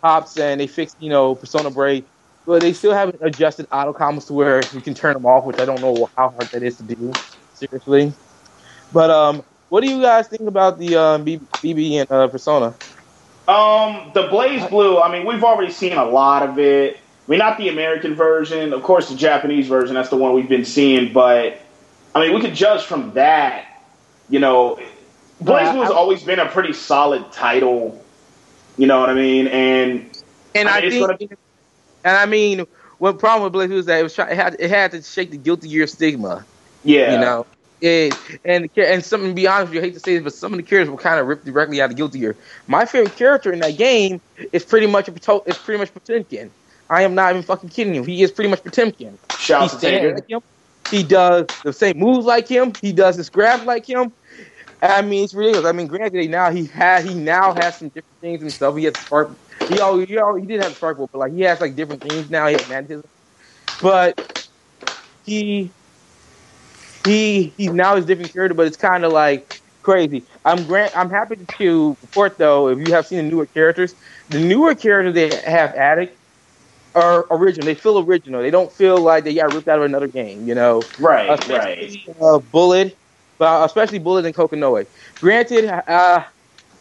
hops and they fixed Persona Break, but they still haven't adjusted auto combos to where you can turn them off, which I don't know how hard that is to do. Seriously. But what do you guys think about the BB and Persona? The Blaze Blue, I mean, we've already seen a lot of it. I mean, not the American version, of course, the Japanese version. That's the one we've been seeing. But I mean, we could judge from that. Blaze Blue has always been a pretty solid title. You know what I mean? And I mean, one problem with Blaze Blue is that it had to shake the Guilty Gear stigma. Yeah. And something to be honest with you, I hate to say this, but some of the characters were kind of ripped directly out of Guilty Gear. My favorite character in that game is pretty much Potemkin. I am not even fucking kidding you. He is pretty much Potemkin. Shout out to Taker. Like him. He does the same moves like him. He does his grabs like him. I mean, it's ridiculous. I mean, granted, he now has some different things himself. He has spark. He did have sparkle, but like he has like different things now. He has magnetism, but he's now his different character, but it's kind of like crazy. I'm happy to report though, if you have seen the newer characters they have added are original. They feel original. They don't feel like they got ripped out of another game. Right. Bullet, but especially Bullet and Kokonoe. Granted,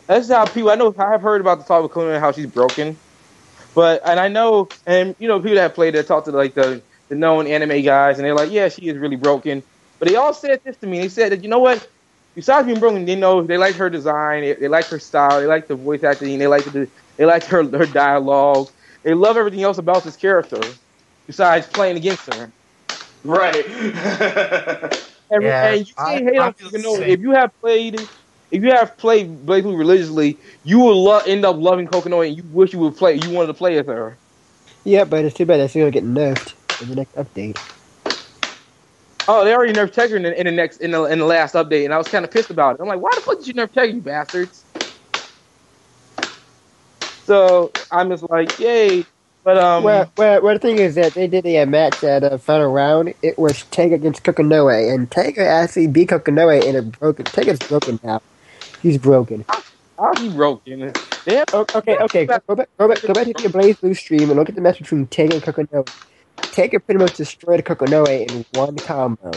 that's how people. I have heard about the talk of Kokonoe, how she's broken, and I know, and people that have played it talk to like the known anime guys, and they're like, yeah, she is really broken. But they all said this to me. They said that, you know what? Besides being broken, they like her design, they like her style, they like the voice acting, they like her dialogue. They love everything else about this character, besides playing against her. Right. And you can't hate on Kokonoe. If you have played Blaze Blue religiously, you will end up loving Kokonoe, and you wish you wanted to play as her. Yeah, but it's too bad that's going to get nerfed in the next update. Oh, they already nerfed Tegra in the last update, and I was kind of pissed about it. I'm like, why the fuck did you nerf Tegra, you bastards? So I'm just like, yay! But well, the thing is that they did a match at a final round. It was Tegra against Kokonoe, and Tegra actually beat Kokonoe in a broken. Tegra's broken now. He's broken. How's he broken? Okay. Go back to your Blaze Blue stream and look at the match between Tegra and Kokonoe. Tegra pretty much destroyed Kokonoe in one combo.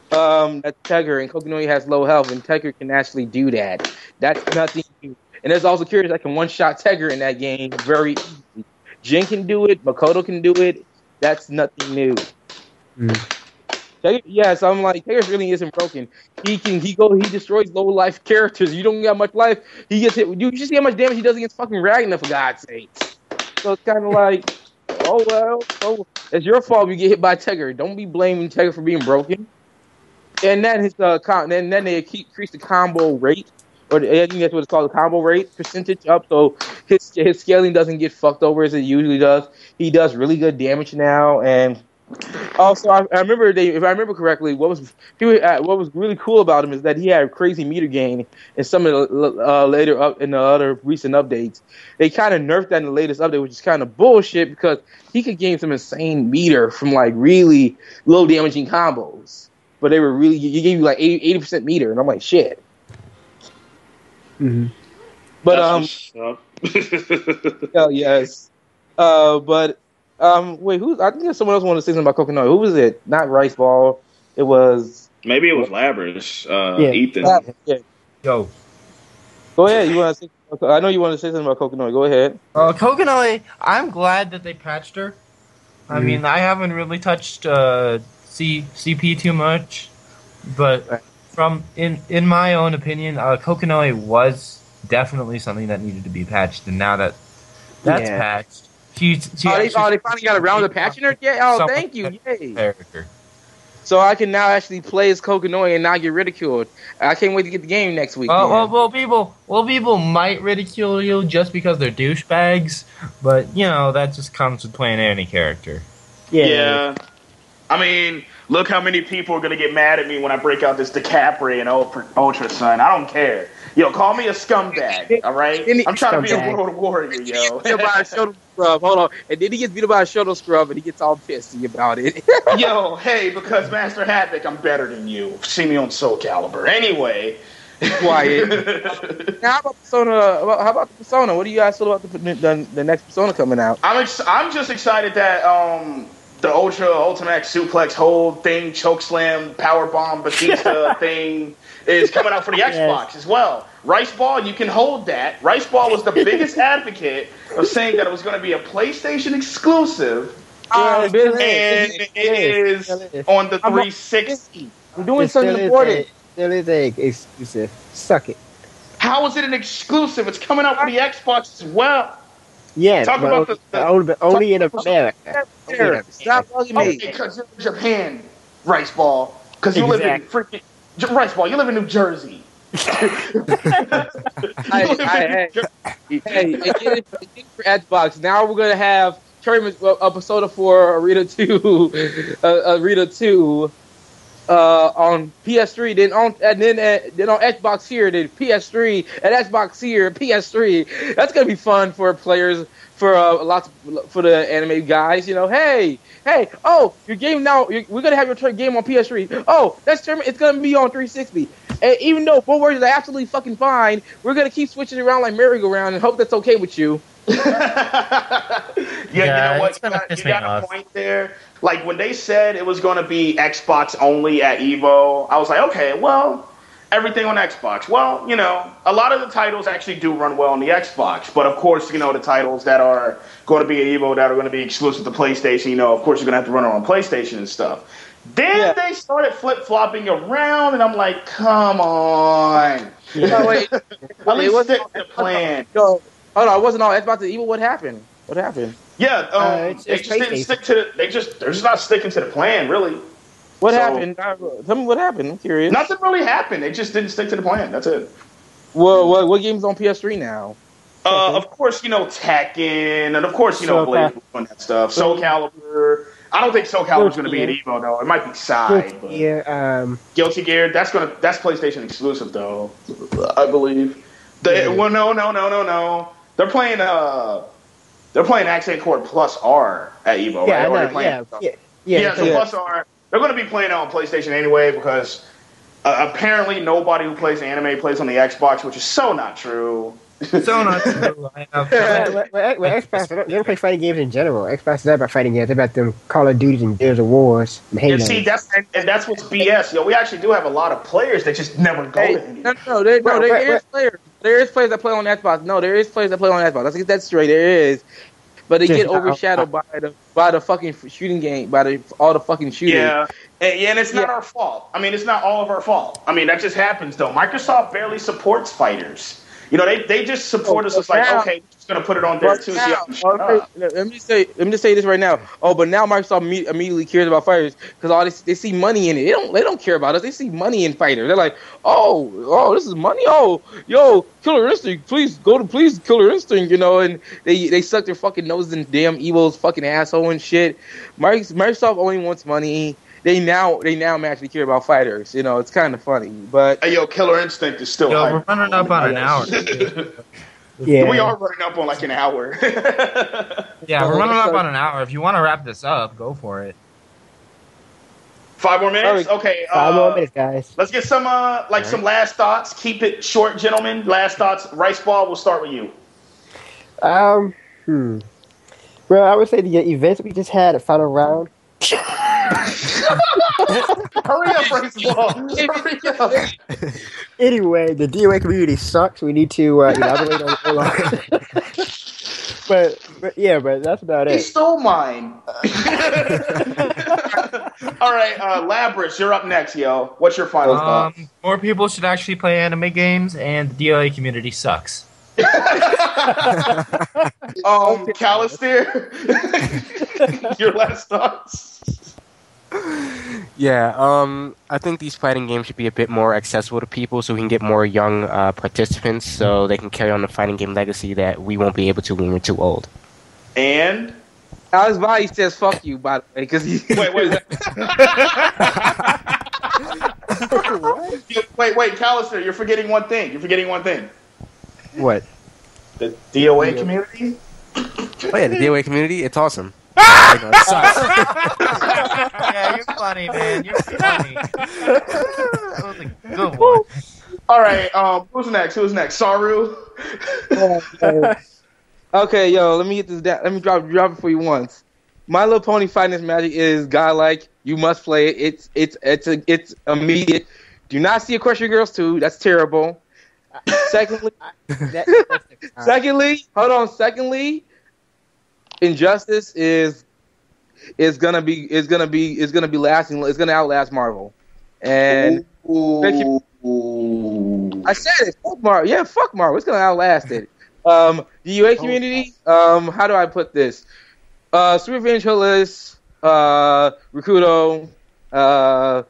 That's Tegra, and Kokonoe has low health, and Tegra can actually do that. That's nothing new. And there's also characters that can one-shot Tegra in that game very easily. Jin can do it, Makoto can do it. That's nothing new. Tegra, so I'm like, Tegra really isn't broken. He destroys low life characters. You don't got much life. He gets hit. You see how much damage he does against fucking Ragnar, for God's sakes. So it's kind of like, oh well, it's your fault if you get hit by Tegra. Don't be blaming Tegra for being broken. And then then they increase the combo rate, or I think that's what it's called, the combo rate percentage up, so his scaling doesn't get fucked over as it usually does. He does really good damage now, and also I remember if I remember correctly, what was really cool about him is that he had a crazy meter gain in some of the in the other recent updates. They kind of nerfed that in the latest update, which is kind of bullshit because he could gain some insane meter from like really low damaging combos. But they were really, you gave you like 80% meter, and I'm like, shit. Mm-hmm. But hell yes. But wait, I think there's someone else wanted to say something about Kokonoe. Who was it? Not Rice Ball. It was maybe it was Labrish. Ethan. Yeah. Yo. Go ahead. I know you want to say something about Kokonoe. Go ahead. Kokonoe, I'm glad that they patched her. I mean, I haven't really touched CP too much, but in my own opinion, Kokonoe was definitely something that needed to be patched, and now that's patched. They finally got around to patching her? Yeah. Oh, thank you. Yay. Character. So I can now actually play as Kokonoe and not get ridiculed. I can't wait to get the game next week. Well, people might ridicule you just because they're douchebags, but that just comes with playing any character. Yeah. I mean, look how many people are gonna get mad at me when I break out this DiCaprio and Ultra Sun. I don't care. Yo, call me a scumbag, all right? I'm trying to be a world warrior, yo. Hold on. And then he gets beat by a shuttle scrub and he gets all pissy about it. Yo, hey, because Master Havoc, I'm better than you. See me on Soul Calibur. Anyway. Quiet. Now, how about the Persona? What do you guys feel about the next Persona coming out? I'm just excited that the Ultra Ultimax Suplex hold thing, Chokeslam, Powerbomb, Batista thing is coming out for the Xbox as well. Rice Ball, you can hold that. Rice Ball was the biggest advocate of saying that it was going to be a PlayStation exclusive, and it is on the 360. I'm doing something important. Still is a exclusive. Suck it. How is it an exclusive? It's coming out for the Xbox as well. Yeah, talk about only in America. Stop bugging me. Because you're in Japan, Rice Ball. Because you live in freaking Rice Ball. You live in New Jersey. Hey, for Xbox. Now we're gonna have tournament Persona 4 Arena 2, Arena 2. On PS3, then on Xbox here, then PS3, and Xbox here, PS3. That's gonna be fun for players, for for the anime guys. Hey, oh, your game now. We're gonna have your game on PS3. Oh, that's tournament. It's gonna be on 360. And even though both versions are absolutely fucking fine, we're gonna keep switching around like merry-go-round and hope that's okay with you. You know what? You got a point there. Like, when they said it was going to be Xbox only at EVO, I was like, okay, well, everything on Xbox. Well, a lot of the titles actually do run well on the Xbox. But, of course, the titles that are going to be at EVO that are going to be exclusive to PlayStation, of course, you're going to have to run it on PlayStation and stuff. Then they started flip-flopping around, and I'm like, come on. No, wait. At least stick to the plan. Hold on, I wasn't on Xbox EVO. What happened? Yeah, they just didn't stick to they're just not sticking to the plan, really. What happened? Tell me what happened. I'm curious. Nothing really happened. They just didn't stick to the plan. That's it. Well, what game's on PS3 now? Of course, Tekken, and of course, Blade and that stuff. Soul Calibur. I don't think Soul Calibur's going to be at EVO though. It might be side. Guilty Gear. That's PlayStation exclusive though, I believe. Well, no. They're playing Accent Core Plus R at EVO. Yeah, right? So Plus R. They're going to be playing it on PlayStation anyway because apparently nobody who plays anime plays on the Xbox, which is so not true. So not true. Xbox, they don't play fighting games in general. Xbox is not about fighting games. It's about them Call of Duties and Gears of Wars and Halo. Yeah, see, that's what's BS. We actually do have a lot of players that just never go to any. There is players. There is players that play on Xbox. No, there is players that play on Xbox. Let's get that straight. There is. But they get overshadowed by the fucking shooting game, by all the fucking shooting. Yeah, and it's not our fault. I mean, it's not all of our fault. I mean, that just happens, though. Microsoft barely supports fighters. They just support us. It's like, okay, we're just gonna put it on there too. Let me just say this right now. Oh, but now Microsoft immediately cares about fighters because they see money in it. They don't care about us. They see money in fighters. They're like, oh, this is money. Oh, yo, Killer Instinct, please Killer Instinct. And they suck their fucking noses in damn Evo's fucking asshole and shit. Microsoft only wants money. They now actually care about fighters. It's kind of funny, but hey, Killer Instinct is still. We're running up on an hour. Yeah, we are running up on like an hour. Yeah, we're running up on an hour. If you want to wrap this up, go for it. 5 more minutes. Okay, 5 more minutes, guys. Let's get some some last thoughts. Keep it short, gentlemen. Last thoughts. Rice Ball, we'll start with you. Well, I would say the events we just had at Final Round. Hurry up, Rice Ball. Hurry up. Anyway, the DOA community sucks. We need to elaborate on but that's about He it. stole mine. All right, Labris, you're up next, yo. What's your final thought? More people should actually play anime games, and the DLA community sucks. Callister, your last thoughts. Yeah, I think these fighting games should be a bit more accessible to people so we can get more young participants so they can carry on the fighting game legacy that we won't be able to when we're too old. And Alex Valle says "fuck you," by the way, because he. Wait, Callister, you're forgetting one thing. What? The DOA community? Oh yeah, the DOA community, it's awesome. Yeah, you're funny, man. You're funny. That was a good one. All right, who's next? Saru? Okay, yo, let me get this down. Let me drop it for you once. My Little Pony Fighting Magic is godlike. You must play it. It's immediate. Do not see Equestria Girls 2. That's terrible. Secondly, Injustice is gonna be lasting. It's gonna outlast Marvel. And I said it. Fuck Marvel. Yeah, fuck Marvel. It's gonna outlast it. The UA community. How do I put this? Super Revenge Hillis, Rikudo, blah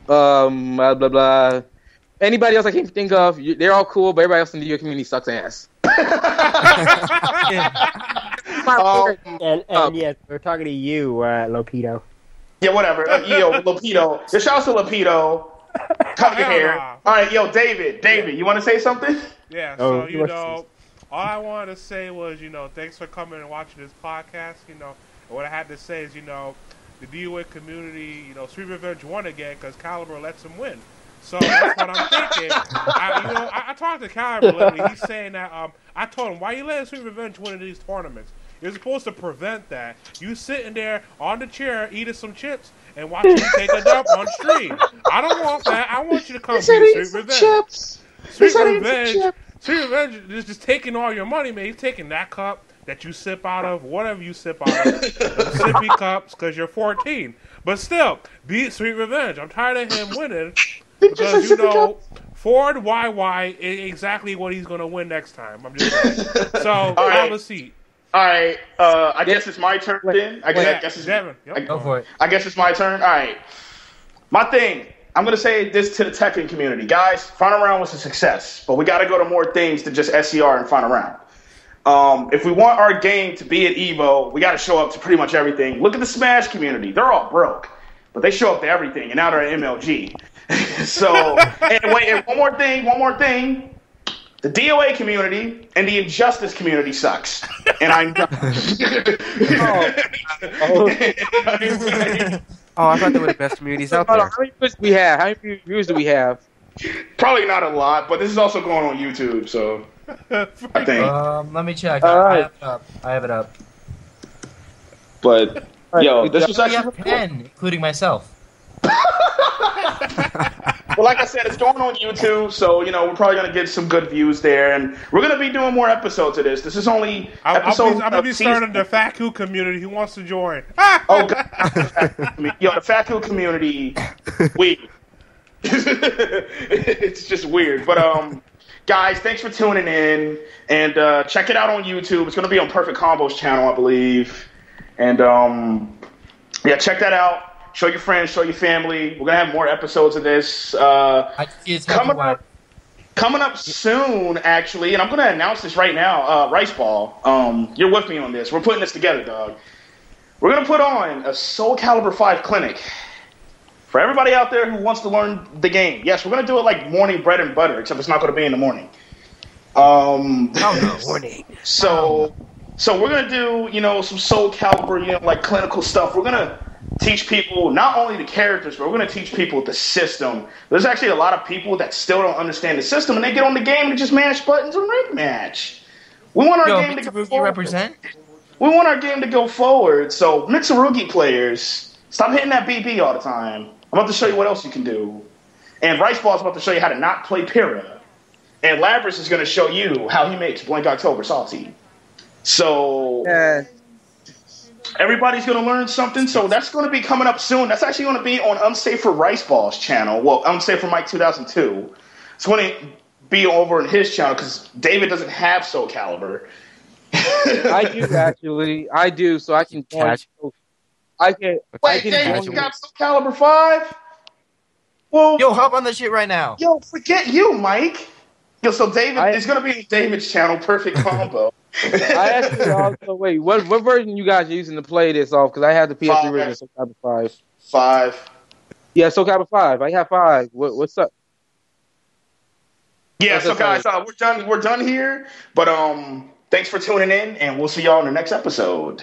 blah blah. Anybody else I can't think of, they're all cool, but everybody else in the UA community sucks ass. And yes, we're talking to you, Lopido. Yeah, whatever. Yo, Lopido. Just shout out to Lopido. Cut your hair. All right, yo, David, you want to say something? Yeah, so, all I wanted to say was, thanks for coming and watching this podcast, and what I had to say is, the DOA community, Sweet Revenge won again because Caliber lets him win. So that's what I'm thinking. I talked to Caliber lately. He's saying that, I told him, why you letting Sweet Revenge win in these tournaments? You're supposed to prevent that. You sitting there on the chair eating some chips and watching you take a dump on stream. I don't want that. I want you to come beat Sweet Revenge. Sweet Revenge is just taking all your money, man. He's taking that cup that you sip out of, whatever you sip out of, sippy cups, because you're 14. But still, beat Sweet Revenge. I'm tired of him winning because, Ford YY is exactly what he's going to win next time. I'm just saying. So, have a seat. All right, I guess it's my turn then. I guess it's Devin. Go for it. I guess it's my turn. All right, my thing. I'm gonna say this to the Tekken community, guys. Final round was a success, but we got to go to more things than just SCR and final round. If we want our game to be at Evo, we got to show up to pretty much everything. Look at the Smash community; they're all broke, but they show up to everything, and now they're at MLG. So, and one more thing. The DOA community and the Injustice community sucks. And I'm done. I thought they were the best communities out there. How many views do we have? How many views do we have? Probably not a lot, but this is also going on YouTube, so I think. Let me check. I have it up. But, yo, this was actually 10, including myself. Well, like I said, it's going on YouTube, so, we're probably going to get some good views there, and we're going to be doing more episodes of this. This is only episode I'm going to be starting the FAQ community. Who wants to join? Oh, God. Yo, the FAQ community, it's just weird. But, guys, thanks for tuning in, and check it out on YouTube. It's going to be on Perfect Combos channel, I believe. And, check that out. Show your friends, show your family. We're going to have more episodes of this. Coming up soon, actually, and I'm going to announce this right now, Rice Ball, you're with me on this. We're putting this together, dog. We're going to put on a Soul Calibur 5 clinic for everybody out there who wants to learn the game. Yes, we're going to do it like morning bread and butter, except it's not going to be in the morning. Morning. So we're going to do, some Soul Calibur, like clinical stuff. We're going to teach people not only the characters, but we're going to teach people the system. There's actually a lot of people that still don't understand the system, and they get on the game and just mash buttons and rank match. We want our game to go forward. Represent? We want our game to go forward. So, Mitsurugi players, stop hitting that BB all the time. I'm about to show you what else you can do. And Rice Ball is about to show you how to not play Pyrrha. And Labris is going to show you how he makes Blank October salty. So Yeah. everybody's going to learn something. So that's going to be coming up soon. That's actually going to be on Unsafe for Rice Balls channel. Well, Unsafe for Mike 2002. It's going to be over on his channel because David doesn't have Soul Calibur. I do actually. I do, so I can join. I can. Wait, David, you got Soul Calibur 5? Well, Yo, hop on the shit right now. Yo, forget you, Mike. Yo, so David, it's gonna be on David's channel. Perfect combo. I actually also wait. What version you guys are using to play this off? Because I have the PS3 version, Soul Calibur 5. 5. Yeah, Soul Calibur 5. I have 5. What's up? Yeah, so guys, we're done here. But thanks for tuning in, and we'll see y'all in the next episode.